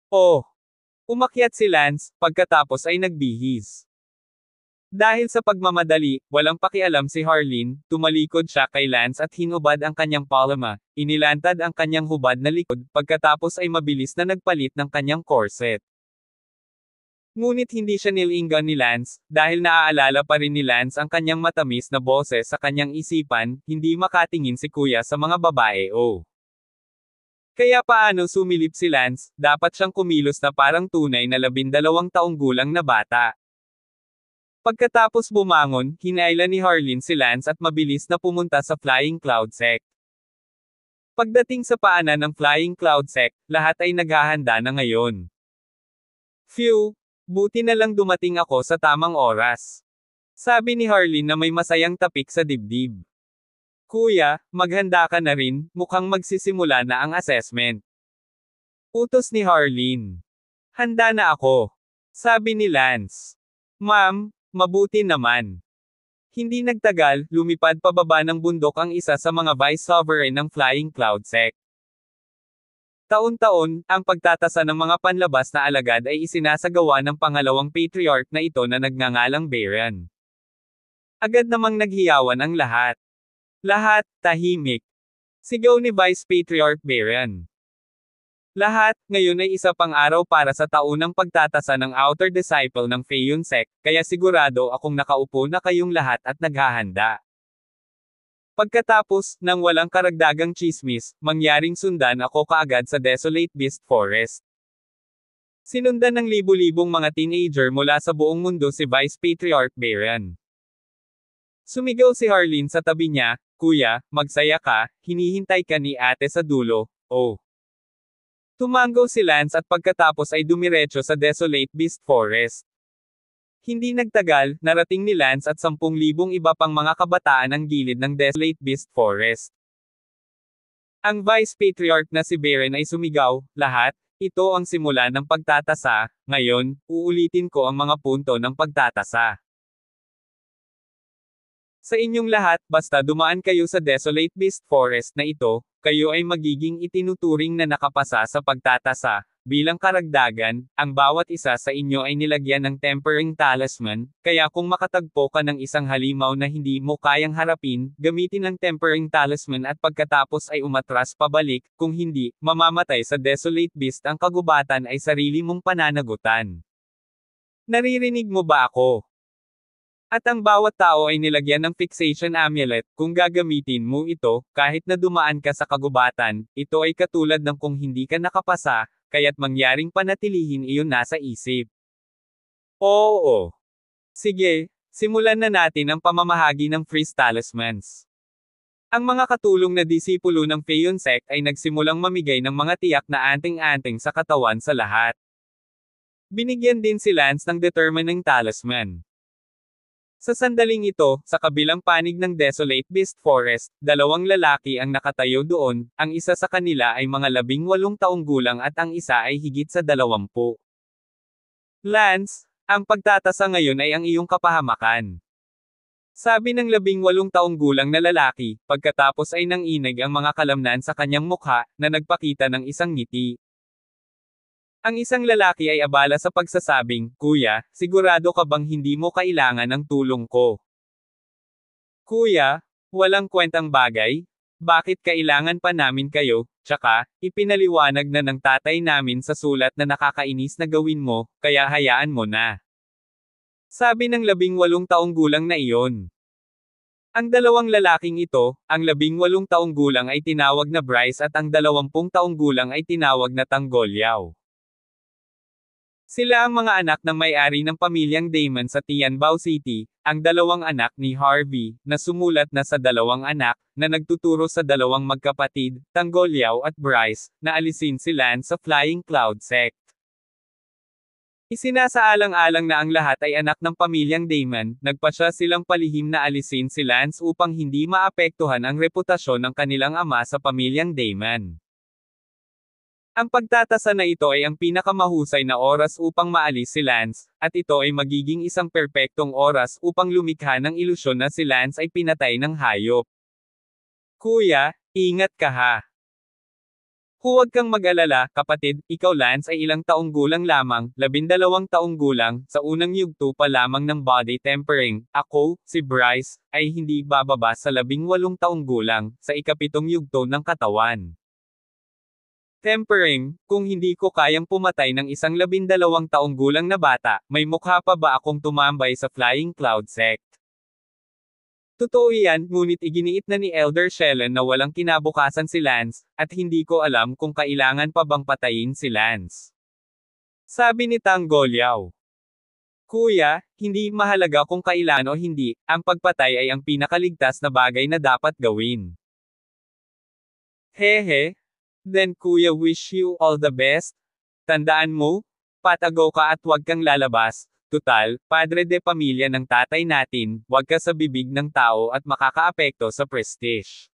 Oh! Umakyat si Lance, pagkatapos ay nagbihis. Dahil sa pagmamadali, walang pakialam si Harleen, tumalikod siya kay Lance at hinubad ang kanyang palma, inilantad ang kanyang hubad na likod, pagkatapos ay mabilis na nagpalit ng kanyang corset. Ngunit hindi siya nilinggan ni Lance, dahil naaalala pa rin ni Lance ang kanyang matamis na boses sa kanyang isipan, hindi makatingin si kuya sa mga babae o. Kaya paano sumilip si Lance, dapat siyang kumilos na parang tunay na 12 taong gulang na bata. Pagkatapos bumangon, hinayla ni Harleen si Lance at mabilis na pumunta sa Flying Cloud Sect. Pagdating sa paanan ng Flying Cloud Sect, lahat ay naghahanda na ngayon. Phew! Buti na lang dumating ako sa tamang oras. Sabi ni Harleen na may masayang tapik sa dibdib. Kuya, maghanda ka na rin, mukhang magsisimula na ang assessment. Utos ni Harleen. Handa na ako. Sabi ni Lance. Ma'am, mabuti naman. Hindi nagtagal, lumipad pababa ng bundok ang isa sa mga vice-sovereign ng Flying Cloud Sect. Taon-taon, ang pagtatasa ng mga panlabas na alagad ay isinasagawa ng pangalawang patriarch na ito na nagngangalang Baron. Agad namang naghiyawan ang lahat. Lahat, tahimik. Sigaw ni Vice Patriarch Baron. Lahat, ngayon ay isa pang araw para sa taunang pagtatasa ng outer disciple ng Phaeon Sect, kaya sigurado akong nakaupo na kayong lahat at naghahanda. Pagkatapos, nang walang karagdagang tsismis, mangyaring sundan ako kaagad sa Desolate Beast Forest. Sinundan ng libu-libong mga teenager mula sa buong mundo si Vice Patriarch Baron. Sumigaw si Harleen sa tabi niya, "Kuya, magsaya ka, hinihintay ka ni ate sa dulo, oh." Tumango si Lance at pagkatapos ay dumiretso sa Desolate Beast Forest. Hindi nagtagal, narating ni Lance at 10,000 iba pang mga kabataan ang gilid ng Desolate Beast Forest. Ang Vice Patriarch na si Baron ay sumigaw, "Lahat, ito ang simula ng pagtatasa, ngayon, uulitin ko ang mga punto ng pagtatasa. Sa inyong lahat, basta dumaan kayo sa Desolate Beast Forest na ito, kayo ay magiging itinuturing na nakapasa sa pagtatasa. Bilang karagdagan, ang bawat isa sa inyo ay nilagyan ng Tempering Talisman, kaya kung makatagpo ka ng isang halimaw na hindi mo kayang harapin, gamitin ang Tempering Talisman at pagkatapos ay umatras pabalik, kung hindi, mamamatay sa Desolate Beast ang kagubatan ay sarili mong pananagutan." Naririnig mo ba ako? At ang bawat tao ay nilagyan ng fixation amulet, kung gagamitin mo ito, kahit na dumaan ka sa kagubatan, ito ay katulad ng kung hindi ka nakapasa, kaya't mangyaring panatilihin iyon nasa isip. Oo. Sige, simulan na natin ang pamamahagi ng Freeze Talismans. Ang mga katulong na disipulo ng Phaeon Sect ay nagsimulang mamigay ng mga tiyak na anting-anting sa katawan sa lahat. Binigyan din si Lance ng Determining Talisman. Sa sandaling ito, sa kabilang panig ng Desolate Beast Forest, 2 lalaki ang nakatayo doon, ang isa sa kanila ay mga 18 taong gulang at ang isa ay higit sa 20. "Lance, ang pagtatasa ngayon ay ang iyong kapahamakan." Sabi ng 18 taong gulang na lalaki, pagkatapos ay nanginig ang mga kalamnan sa kanyang mukha, na nagpakita ng isang ngiti. Ang isang lalaki ay abala sa pagsasabing, "Kuya, sigurado ka bang hindi mo kailangan ng tulong ko?" "Kuya, walang kwentang bagay. Bakit kailangan pa namin kayo? Tsaka, ipinaliwanag na ng tatay namin sa sulat na nakakainis na gawin mo, kaya hayaan mo na." Sabi ng 18 taong gulang na iyon. Ang 2 lalaking ito, ang 18 taong gulang ay tinawag na Bryce at ang 20 taong gulang ay tinawag na Tanggolyaw. Sila ang mga anak ng may-ari ng pamilyang Damon sa Tianbao City, ang 2 anak ni Harvey, na sumulat na sa 2 anak, na nagtuturo sa 2 magkapatid, Tanggolyaw at Bryce, na alisin si Lance sa Flying Cloud Sect. Isinasaalang-alang na ang lahat ay anak ng pamilyang Damon, nagpasya silang palihim na alisin si Lance upang hindi maapektuhan ang reputasyon ng kanilang ama sa pamilyang Damon. Ang pagtatasa na ito ay ang pinakamahusay na oras upang maalis si Lance, at ito ay magiging isang perpektong oras upang lumikha ng ilusyon na si Lance ay pinatay ng hayop. "Kuya, ingat ka ha. Huwag kang mag-alala, kapatid, ikaw Lance ay ilang taong gulang lamang, 12 taong gulang, sa unang yugto pa lamang ng body tempering. Ako, si Bryce, ay hindi bababa sa 18 taong gulang, sa ikapitong yugto ng katawan. Tempering, kung hindi ko kayang pumatay ng isang 12 taong gulang na bata, may mukha pa ba akong tumambay sa Flying Cloud Sect?" Totoo iyan, ngunit iginiit na ni Elder Shellen na walang kinabukasan si Lance, at hindi ko alam kung kailangan pa bang patayin si Lance. Sabi ni Tanggolyaw. "Kuya, hindi mahalaga kung kailan o hindi, ang pagpatay ay ang pinakaligtas na bagay na dapat gawin." "Hehe. Then kuya, wish you all the best. Tandaan mo, patago ka at huwag kang lalabas. Tutal, padre de pamilya ng tatay natin, huwag ka sa bibig ng tao at makakaapekto sa prestige."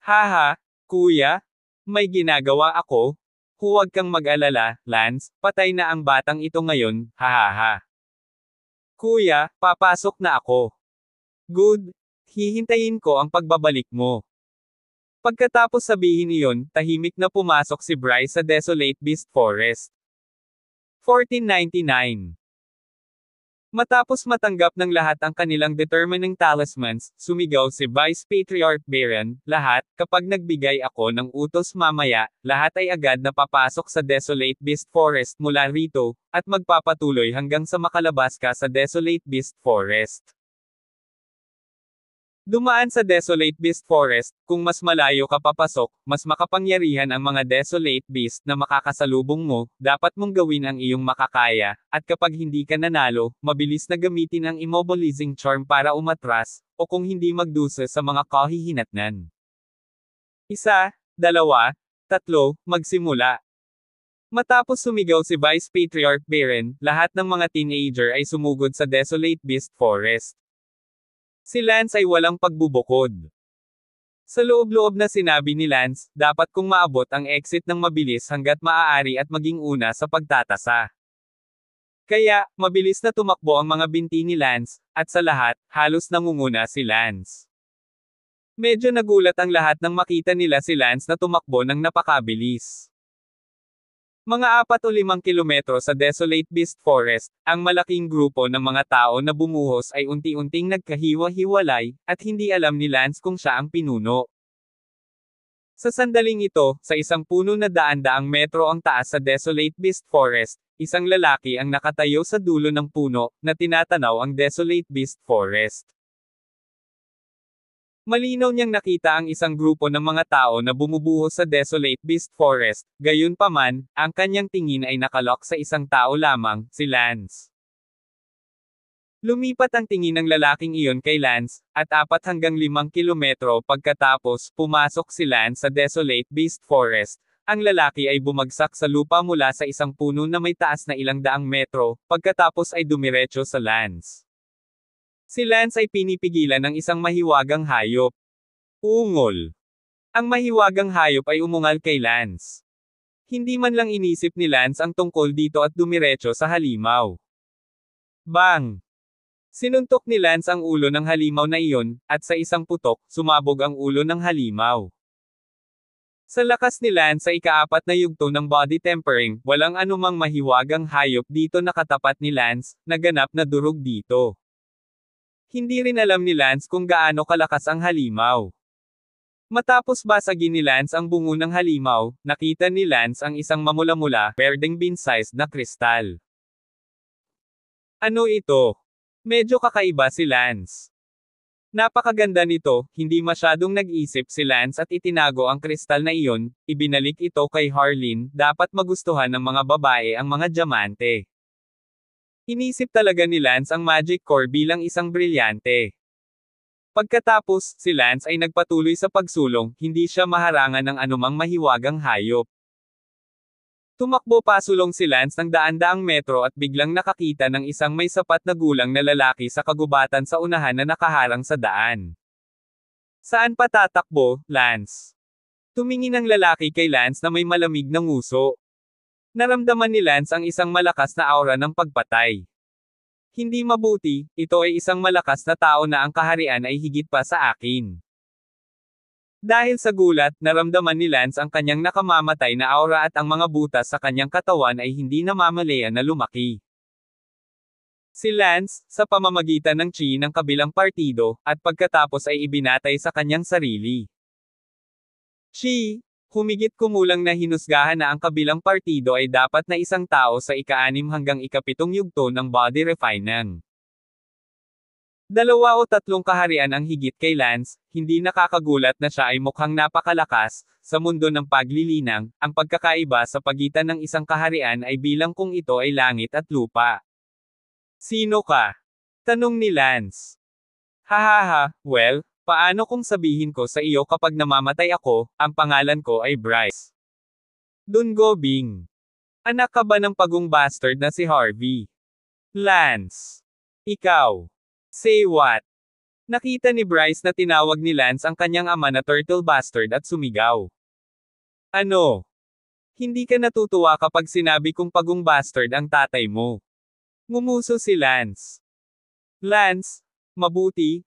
"Haha, kuya, may ginagawa ako. Huwag kang mag-alala, Lance, patay na ang batang ito ngayon, hahaha. Kuya, papasok na ako." "Good. Hihintayin ko ang pagbabalik mo." Pagkatapos sabihin iyon, tahimik na pumasok si Bryce sa Desolate Beast Forest. 1499. Matapos matanggap ng lahat ang kanilang determining talismans, sumigaw si Vice Patriarch Baron, "Lahat, kapag nagbigay ako ng utos mamaya, lahat ay agad na papasok sa Desolate Beast Forest mula rito, at magpapatuloy hanggang sa makalabas ka sa Desolate Beast Forest." Dumaan sa Desolate Beast Forest, kung mas malayo ka papasok, mas makapangyarihan ang mga Desolate Beast na makakasalubong mo, dapat mong gawin ang iyong makakaya, at kapag hindi ka nanalo, mabilis na gamitin ang Immobilizing Charm para umatras, o kung hindi magdusa sa mga kahihinatnan. 1, 2, 3, magsimula. Matapos sumigaw si Vice Patriarch Beren, lahat ng mga teenager ay sumugod sa Desolate Beast Forest. Si Lance ay walang pagbubukod. Sa loob-loob na sinabi ni Lance, dapat kong maabot ang exit ng mabilis hanggat maaari at maging una sa pagtatasa. Kaya, mabilis na tumakbo ang mga binti ni Lance, at sa lahat, halos nangunguna si Lance. Medyo nagulat ang lahat nang makita nila si Lance na tumakbo ng napakabilis. Mga 4 o 5 kilometro sa Desolate Beast Forest, ang malaking grupo ng mga tao na bumuhos ay unti-unting nagkahiwa-hiwalay, at hindi alam ni Lance kung siya ang pinuno. Sa sandaling ito, sa isang puno na daan-daang metro ang taas sa Desolate Beast Forest, isang lalaki ang nakatayo sa dulo ng puno, na tinatanaw ang Desolate Beast Forest. Malinaw niyang nakita ang isang grupo ng mga tao na bumubuhos sa Desolate Beast Forest, gayunpaman, ang kanyang tingin ay nakalok sa isang tao lamang, si Lance. Lumipat ang tingin ng lalaking iyon kay Lance, at 4 hanggang 5 kilometro pagkatapos pumasok si Lance sa Desolate Beast Forest, ang lalaki ay bumagsak sa lupa mula sa isang puno na may taas na ilang daang metro, pagkatapos ay dumiretso sa Lance. Si Lance ay pinipigilan ng isang mahiwagang hayop. Ungol. Ang mahiwagang hayop ay umungal kay Lance. Hindi man lang inisip ni Lance ang tungkol dito at dumiretso sa halimaw. Bang! Sinuntok ni Lance ang ulo ng halimaw na iyon, at sa isang putok, sumabog ang ulo ng halimaw. Sa lakas ni Lance sa ika-4 na yugto ng body tempering, walang anumang mahiwagang hayop dito nakatapat ni Lance, naganap na durog dito. Hindi rin alam ni Lance kung gaano kalakas ang halimaw. Matapos basagin ni Lance ang bungo ng halimaw, nakita ni Lance ang isang mamula-mula, berdeng bean-sized na kristal. Ano ito? Medyo kakaiba si Lance. Napakaganda nito, hindi masyadong nag-isip si Lance at itinago ang kristal na iyon, ibinalik ito kay Harleen, dapat magustuhan ng mga babae ang mga diamante. Inisip talaga ni Lance ang magic core bilang isang brilyante. Pagkatapos, si Lance ay nagpatuloy sa pagsulong, hindi siya maharangan ng anumang mahiwagang hayop. Tumakbo pasulong si Lance ng daan-daang metro at biglang nakakita ng isang may sapat na gulang na lalaki sa kagubatan sa unahan na nakaharang sa daan. Saan pa tatakbo, Lance? Tumingin ang lalaki kay Lance na may malamig na nguso. Naramdaman ni Lance ang isang malakas na aura ng pagpatay. Hindi mabuti, ito ay isang malakas na tao na ang kaharian ay higit pa sa akin. Dahil sa gulat, naramdaman ni Lance ang kanyang nakamamatay na aura at ang mga butas sa kanyang katawan ay hindi namamalayan na lumaki. Si Lance, sa pamamagitan ng chi ng kabilang partido, at pagkatapos ay ibinatay sa kanyang sarili. Chi! Humigit kumulang na hinusgahan na ang kabilang partido ay dapat na isang tao sa ika-6 hanggang ika-7 yugto ng body refining. 2 o 3 kaharian ang higit kay Lance, hindi nakakagulat na siya ay mukhang napakalakas, sa mundo ng paglilinang, ang pagkakaiba sa pagitan ng isang kaharian ay bilang kung ito ay langit at lupa. Sino ka? Tanong ni Lance. Hahaha, well, paano kung sabihin ko sa iyo kapag namamatay ako, ang pangalan ko ay Bryce. Dungobing. Anak ka ba ng pagong bastard na si Harvey? Lance. Ikaw. Say what? Nakita ni Bryce na tinawag ni Lance ang kanyang ama na turtle bastard at sumigaw. Ano? Hindi ka natutuwa kapag sinabi kong pagong bastard ang tatay mo. Ngumuso si Lance. Lance, mabuti,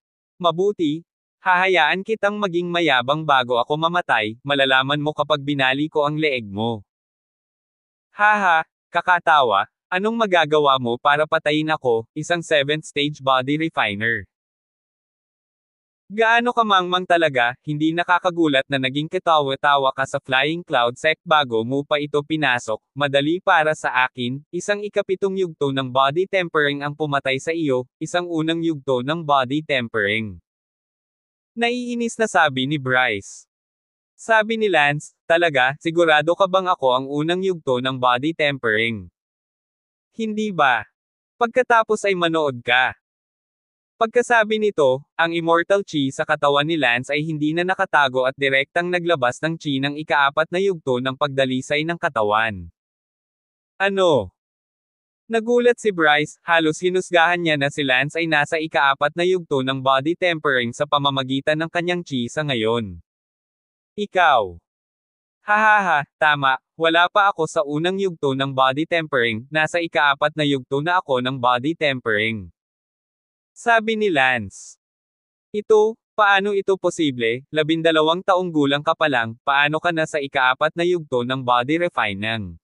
hahayaan kitang maging mayabang bago ako mamatay, malalaman mo kapag binali ko ang leeg mo. Haha, kakatawa, anong magagawa mo para patayin ako, isang 7th stage body refiner? Gaano ka mangmang talaga, hindi nakakagulat na naging katawa-tawa ka sa flying cloud sect bago mo pa ito pinasok, madali para sa akin, isang ika-7 yugto ng body tempering ang pumatay sa iyo, isang unang yugto ng body tempering. Naiinis na sabi ni Bryce. Sabi ni Lance, talaga, sigurado ka bang ako ang unang yugto ng body tempering? Hindi ba? Pagkatapos ay manood ka. Pagkasabi nito, ang immortal chi sa katawan ni Lance ay hindi na nakatago at direktang naglabas ng chi ng ikaapat na yugto ng pagdalisay ng katawan. Ano? Nagulat si Bryce, halos hinusgahan niya na si Lance ay nasa ikaapat na yugto ng body tempering sa pamamagitan ng kanyang chi sa ngayon. Ikaw. Hahaha, tama, wala pa ako sa unang yugto ng body tempering, nasa ikaapat na yugto na ako ng body tempering. Sabi ni Lance. Ito, paano ito posible, 12 taong gulang ka pa lang, paano ka na sa ikaapat na yugto ng body refining?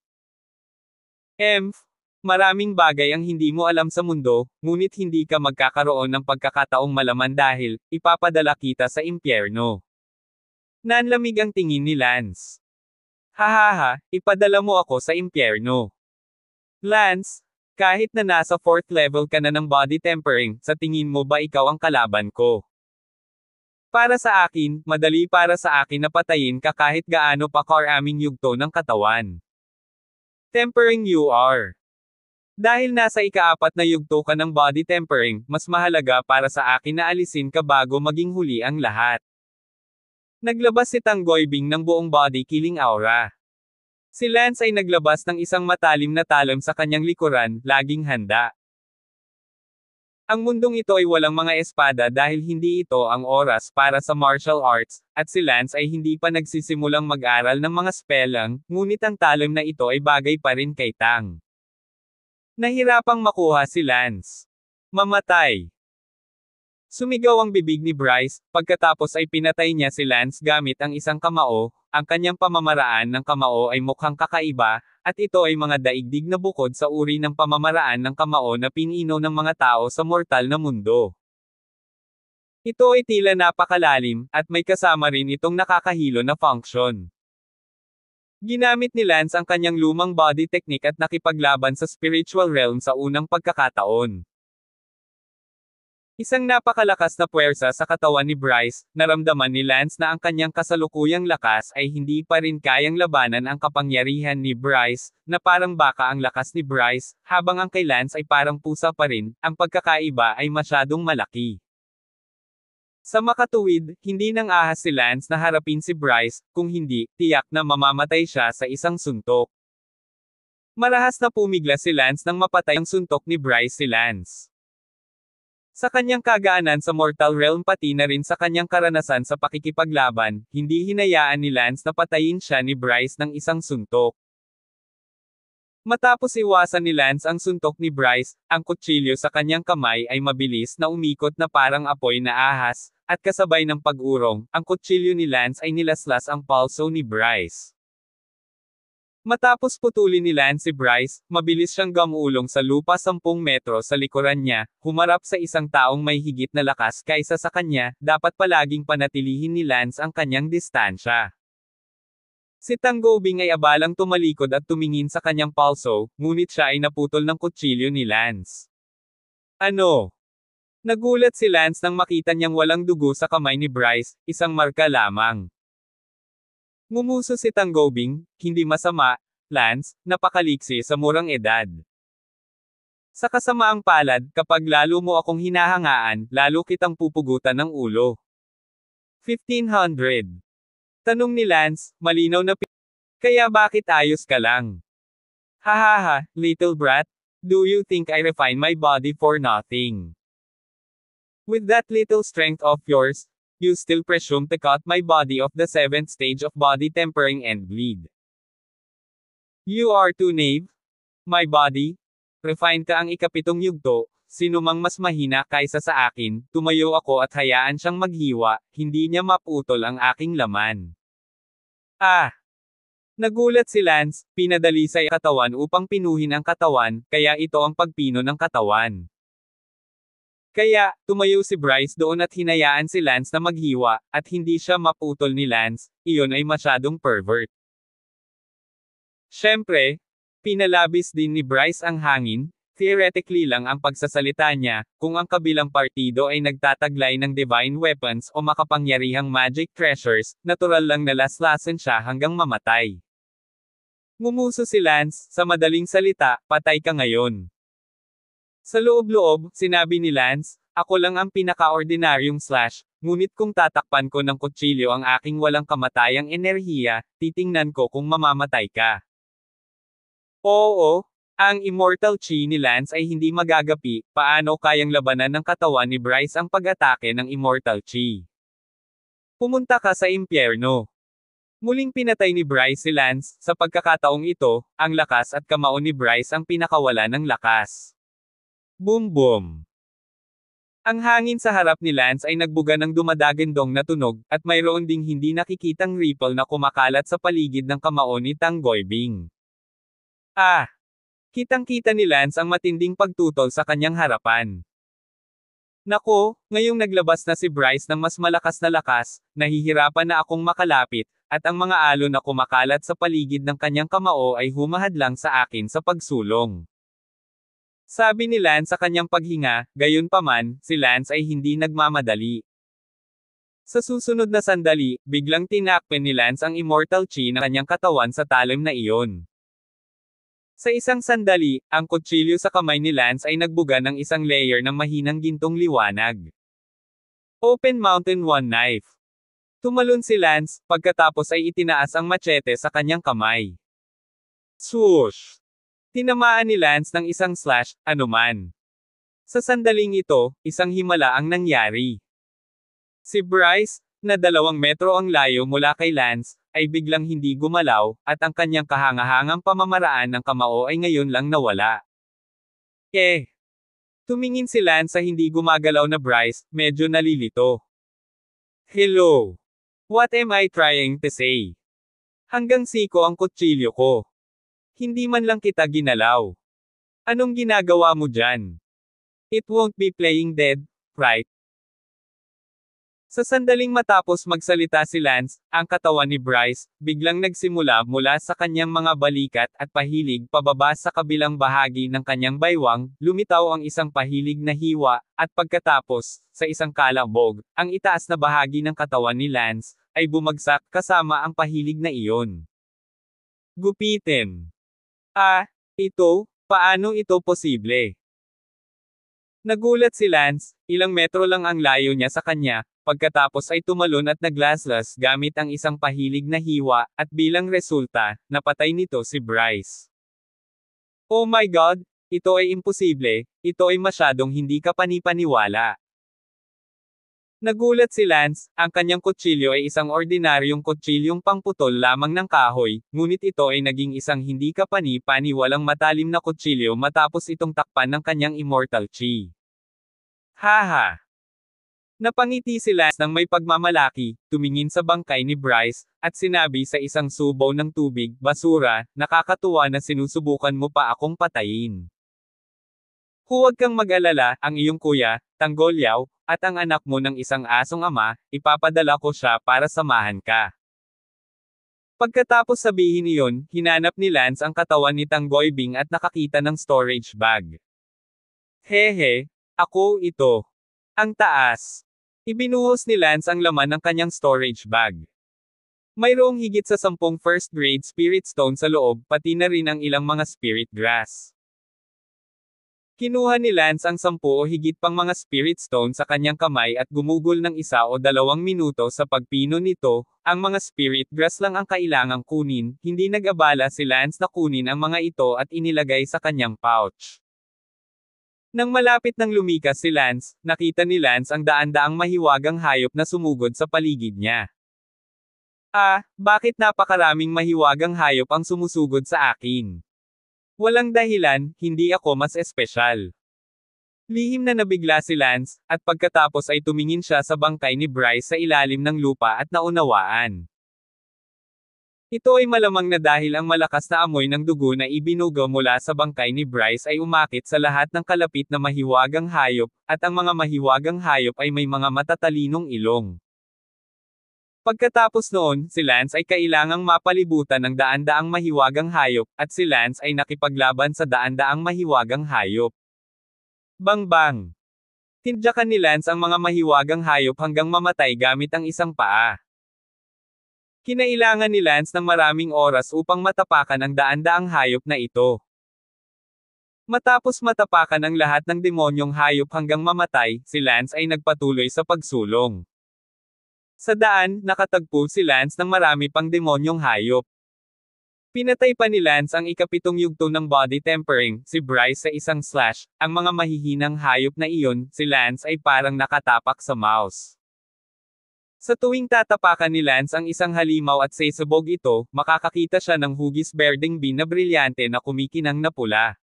Maraming bagay ang hindi mo alam sa mundo, ngunit hindi ka magkakaroon ng pagkakataong malaman dahil, ipapadala kita sa impyerno. Nanlamig ang tingin ni Lance. Hahaha, ipadala mo ako sa impyerno. Lance, kahit na nasa 4th level ka na ng body tempering, sa tingin mo ba ikaw ang kalaban ko? Para sa akin, madali para sa akin na patayin ka kahit gaano pa karaming yugto ng katawan. Tempering you are. Dahil nasa ikaapat na yugto ka ng body tempering, mas mahalaga para sa akin na alisin ka bago maging huli ang lahat. Naglabas si Tanggoybing ng buong body killing aura. Si Lance ay naglabas ng isang matalim na talim sa kanyang likuran, laging handa. Ang mundong ito ay walang mga espada dahil hindi ito ang oras para sa martial arts, at si Lance ay hindi pa nagsisimulang mag-aral ng mga spelling, ngunit ang talim na ito ay bagay pa rin kay Tang. Nahirapang makuha si Lance. Mamatay. Sumigaw ang bibig ni Bryce, pagkatapos ay pinatay niya si Lance gamit ang isang kamao, ang kanyang pamamaraan ng kamao ay mukhang kakaiba, at ito ay mga daigdig na bukod sa uri ng pamamaraan ng kamao na pinino ng mga tao sa mortal na mundo. Ito ay tila napakalalim, at may kasama rin itong nakakahilo na function. Ginamit ni Lance ang kanyang lumang body technique at nakipaglaban sa spiritual realm sa unang pagkakataon. Isang napakalakas na puwersa sa katawan ni Bryce, naramdaman ni Lance na ang kanyang kasalukuyang lakas ay hindi pa rin kayang labanan ang kapangyarihan ni Bryce, na parang baka ang lakas ni Bryce, habang ang kay Lance ay parang pusa pa rin, ang pagkakaiba ay masyadong malaki. Sa makatuwid, hindi nang ahas si Lance na harapin si Bryce, kung hindi, tiyak na mamamatay siya sa isang suntok. Marahas na pumigla si Lance nang mapatay ang suntok ni Bryce si Lance. Sa kanyang kagaanan sa mortal realm pati na rin sa kanyang karanasan sa pakikipaglaban, hindi hinayaan ni Lance na patayin siya ni Bryce ng isang suntok. Matapos iwasan ni Lance ang suntok ni Bryce, ang kutsilyo sa kanyang kamay ay mabilis na umikot na parang apoy na ahas, at kasabay ng pag-urong, ang kutsilyo ni Lance ay nilaslas ang palso ni Bryce. Matapos putulin ni Lance si Bryce, mabilis siyang gamulong sa lupa 10 metro sa likuran niya, humarap sa isang taong may higit na lakas kaysa sa kanya, dapat palaging panatilihin ni Lance ang kanyang distansya. Si Tanggoybing ay abalang tumalikod at tumingin sa kanyang palso, ngunit siya ay naputol ng kutsilyo ni Lance. Ano? Nagulat si Lance nang makita niyang walang dugo sa kamay ni Bryce, isang marka lamang. Ngumuso si Tanggoybing, hindi masama, Lance, napakaliksi sa murang edad. Sa kasamaang palad, kapag lalo mo akong hinahangaan, lalo kitang pupugutan ng ulo. 1500. Tanong ni Lance, malinaw na kaya bakit ayos ka lang? Hahaha, little brat, do you think I refine my body for nothing? With that little strength of yours, you still presume to cut my body of the 7th stage of body tempering and bleed. You are too naive. My body? Refine ka ang ikapitong yugto, sino mang mas mahina kaysa sa akin, tumayo ako at hayaan siyang maghiwa, hindi niya maputol ang aking laman. Ah! Nagulat si Lance, pinadalisay katawan upang pinuhin ang katawan, kaya ito ang pagpino ng katawan. Kaya, tumayo si Bryce doon at hinayaan si Lance na maghiwa, at hindi siya maputol ni Lance, iyon ay masyadong pervert. Siyempre, pinalabis din ni Bryce ang hangin, theoretically lang ang pagsasalita niya, kung ang kabilang partido ay nagtataglay ng divine weapons o makapangyarihang magic treasures, natural lang na laslasan siya hanggang mamatay. Ngumuso si Lance, sa madaling salita, patay ka ngayon. Sa loob-loob, sinabi ni Lance, ako lang ang pinaka-ordinaryong slash, ngunit kung tatakpan ko ng kutsilyo ang aking walang kamatayang enerhiya, titingnan ko kung mamamatay ka. Oo, ang immortal chi ni Lance ay hindi magagapi, paano kayang labanan ng katawan ni Bryce ang pag-atake ng immortal chi? Pumunta ka sa impyerno. Muling pinatay ni Bryce si Lance, sa pagkakataong ito, ang lakas at kamao ni Bryce ang pinakawala ng lakas. Boom boom! Ang hangin sa harap ni Lance ay nagbuga ng dumadagandong na tunog, at mayroon ding hindi nakikitang ripple na kumakalat sa paligid ng kamao ni Tang Goibing. Ah! Kitang-kita ni Lance ang matinding pagtutol sa kanyang harapan. Nako, ngayong naglabas na si Bryce ng mas malakas na lakas, nahihirapan na akong makalapit, at ang mga alon na kumakalat sa paligid ng kanyang kamao ay humahadlang sa akin sa pagsulong. Sabi ni Lance sa kanyang paghinga, gayunpaman, si Lance ay hindi nagmamadali. Sa susunod na sandali, biglang tinakpan ni Lance ang immortal chi ng kanyang katawan sa talim na iyon. Sa isang sandali, ang kutsilyo sa kamay ni Lance ay nagbuga ng isang layer ng mahinang gintong liwanag. Open Mountain One Knife. Tumalon si Lance, pagkatapos ay itinaas ang machete sa kanyang kamay. Swoosh! Tinamaan ni Lance ng isang slash, anuman. Sa sandaling ito, isang himala ang nangyari. Si Bryce, na 2 metro ang layo mula kay Lance, ay biglang hindi gumalaw, at ang kanyang kahangahangang pamamaraan ng kamao ay ngayon lang nawala. Tumingin si Lance sa hindi gumagalaw na Bryce, medyo nalilito. Hello! What am I trying to say? Hanggang siko ang kutsilyo ko. Hindi man lang kita ginalaw. Anong ginagawa mo dyan? It won't be playing dead, right? Sa sandaling matapos magsalita si Lance, ang katawan ni Bryce, biglang nagsimula mula sa kanyang mga balikat at pahilig pababa sa kabilang bahagi ng kanyang baywang, lumitaw ang isang pahilig na hiwa, at pagkatapos, sa isang kalabog, ang itaas na bahagi ng katawan ni Lance, ay bumagsak kasama ang pahilig na iyon. Gupitin. Paano ito posible? Nagulat si Lance, ilang metro lang ang layo niya sa kanya, pagkatapos ay tumalon at naglaslas gamit ang isang pahilig na hiwa, at bilang resulta, napatay nito si Bryce. Oh my God! Ito ay imposible, ito ay masyadong hindi kapanipaniwala. Nagulat si Lance, ang kanyang kutsilyo ay isang ordinaryong kutsilyong pangputol lamang ng kahoy, ngunit ito ay naging isang hindi kapani-paniwalang matalim na kutsilyo matapos itong takpan ng kanyang immortal chi. Haha! Napangiti si Lance ng may pagmamalaki, tumingin sa bangkay ni Bryce, at sinabi sa isang subaw ng tubig, basura, nakakatuwa na sinusubukan mo pa akong patayin. Huwag kang mag-alala, ang iyong kuya, Tanggolyaw, at ang anak mo ng isang asong ama, ipapadala ko siya para samahan ka. Pagkatapos sabihin iyon, hinanap ni Lance ang katawan ni Tang Goibing at nakakita ng storage bag. Hehe, ako ito. Ang taas. Ibinuhos ni Lance ang laman ng kanyang storage bag. Mayroong higit sa 10 first grade spirit stone sa loob, pati na rin ang ilang mga spirit grass. Kinuha ni Lance ang 10 o higit pang mga spirit stone sa kanyang kamay at gumugol ng 1 o 2 minuto sa pagpino nito, ang mga spirit grass lang ang kailangang kunin, hindi nag-abala si Lance na kunin ang mga ito at inilagay sa kanyang pouch. Nang malapit nang lumikas si Lance, nakita ni Lance ang daan-daang mahiwagang hayop na sumugod sa paligid niya. Bakit napakaraming mahiwagang hayop ang sumusugod sa akin? Walang dahilan, hindi ako mas espesyal. Lihim na nabigla si Lance, at pagkatapos ay tumingin siya sa bangkay ni Bryce sa ilalim ng lupa at naunawaan. Ito ay malamang na dahil ang malakas na amoy ng dugo na ibinuga mula sa bangkay ni Bryce ay umakit sa lahat ng kalapit na mahiwagang hayop, at ang mga mahiwagang hayop ay may mga matatalinong ilong. Pagkatapos noon, si Lance ay kailangang mapalibutan ng daan-daang mahiwagang hayop, at si Lance ay nakipaglaban sa daan-daang mahiwagang hayop. Bang-bang! Tinadyakan ni Lance ang mga mahiwagang hayop hanggang mamatay gamit ang isang paa. Kinailangan ni Lance ng maraming oras upang matapakan ang daan-daang hayop na ito. Matapos matapakan ang lahat ng demonyong hayop hanggang mamatay, si Lance ay nagpatuloy sa pagsulong. Sa daan, nakatagpo si Lance ng marami pang demonyong hayop. Pinatay pa ni Lance ang ikapitong yugto ng body tempering, si Bryce sa isang slash. Ang mga mahihinang hayop na iyon, si Lance ay parang nakatapak sa mouse. Sa tuwing tatapakan ni Lance ang isang halimaw at sasabog ito, makakakita siya ng hugis berdeng bean na brilyante na kumikinang na pula.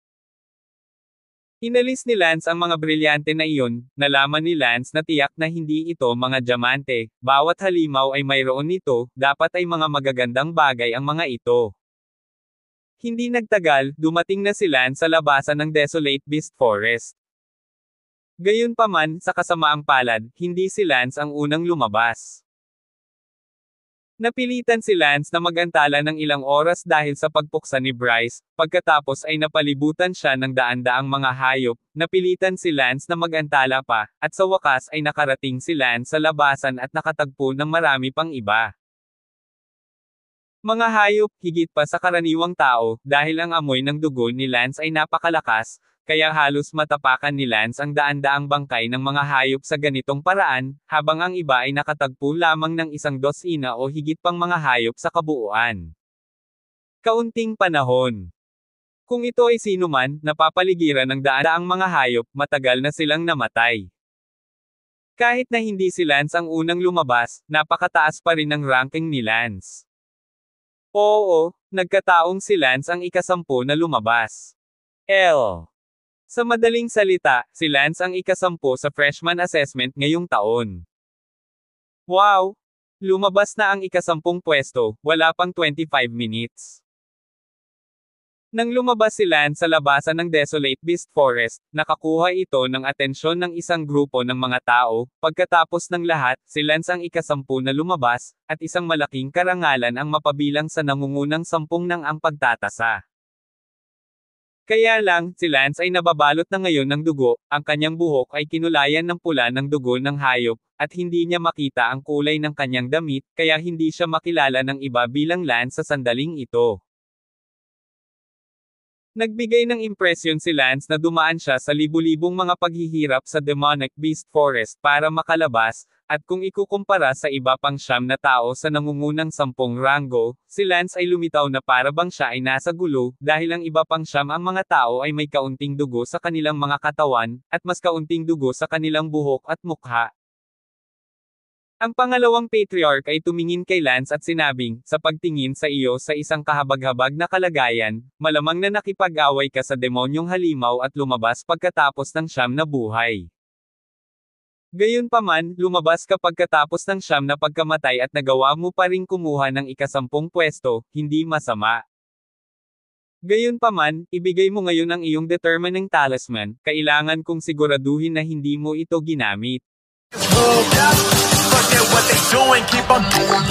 Inalis ni Lance ang mga brilyante na iyon, nalaman ni Lance na tiyak na hindi ito mga diamante, bawat halimaw ay mayroon nito, dapat ay mga magagandang bagay ang mga ito. Hindi nagtagal, dumating na si Lance sa labasan ng Desolate Beast Forest. Gayunpaman, sa kasamaang palad, hindi si Lance ang unang lumabas. Napilitan si Lance na magantala ng ilang oras dahil sa pagpuksa ni Bryce, pagkatapos ay napalibutan siya ng daan-daang mga hayop, napilitan si Lance na magantala pa, at sa wakas ay nakarating si Lance sa labasan at nakatagpo ng marami pang iba. Mga hayop, higit pa sa karaniwang tao, dahil ang amoy ng dugo ni Lance ay napakalakas, kaya halos matapakan ni Lance ang daan-daang bangkay ng mga hayop sa ganitong paraan, habang ang iba ay nakatagpo lamang ng 1 dosina o higit pang mga hayop sa kabuuan. Kaunting panahon. Kung ito ay sino man, napapaligiran ng daan-daang mga hayop, matagal na silang namatay. Kahit na hindi si Lance ang unang lumabas, napakataas pa rin ang ranking ni Lance. Oo, nagkataong si Lance ang ika-10 na lumabas. Sa madaling salita, si Lance ang ika-10 sa freshman assessment ngayong taon. Wow! Lumabas na ang ika-10 pwesto, wala pang 25 minutes. Nang lumabas si Lance sa labasan ng Desolate Beast Forest, nakakuha ito ng atensyon ng isang grupo ng mga tao. Pagkatapos ng lahat, si Lance ang ika-10 na lumabas, at isang malaking karangalan ang mapabilang sa nangungunang 10 ng ang pagtatasa. Kaya lang, si Lance ay nababalot na ngayon ng dugo, ang kanyang buhok ay kinulayan ng pula ng dugo ng hayop, at hindi niya makita ang kulay ng kanyang damit, kaya hindi siya makilala ng iba bilang Lance sa sandaling ito. Nagbigay ng impresyon si Lance na dumaan siya sa libu-libong mga paghihirap sa Demonic Beast Forest para makalabas, at kung ikukumpara sa iba pang 9 na tao sa nangungunang 10 ranggo, si Lance ay lumitaw na para bang siya ay nasa gulo, dahil ang iba pang 9 ang mga tao ay may kaunting dugo sa kanilang mga katawan, at mas kaunting dugo sa kanilang buhok at mukha. Ang pangalawang patriarch ay tumingin kay Lance at sinabing, sa pagtingin sa iyo sa isang kahabag-habag na kalagayan, malamang na nakipag-away ka sa demonyong halimaw at lumabas pagkatapos ng 9 na buhay. Gayunpaman, lumabas ka pagkatapos ng 9 na pagkamatay at nagawa mo pa ring kumuha ng ika-10 pwesto, hindi masama. Gayunpaman, ibigay mo ngayon ang iyong determining talisman, kailangan kong siguraduhin na hindi mo ito ginamit. Forget what they doing, keep on doing.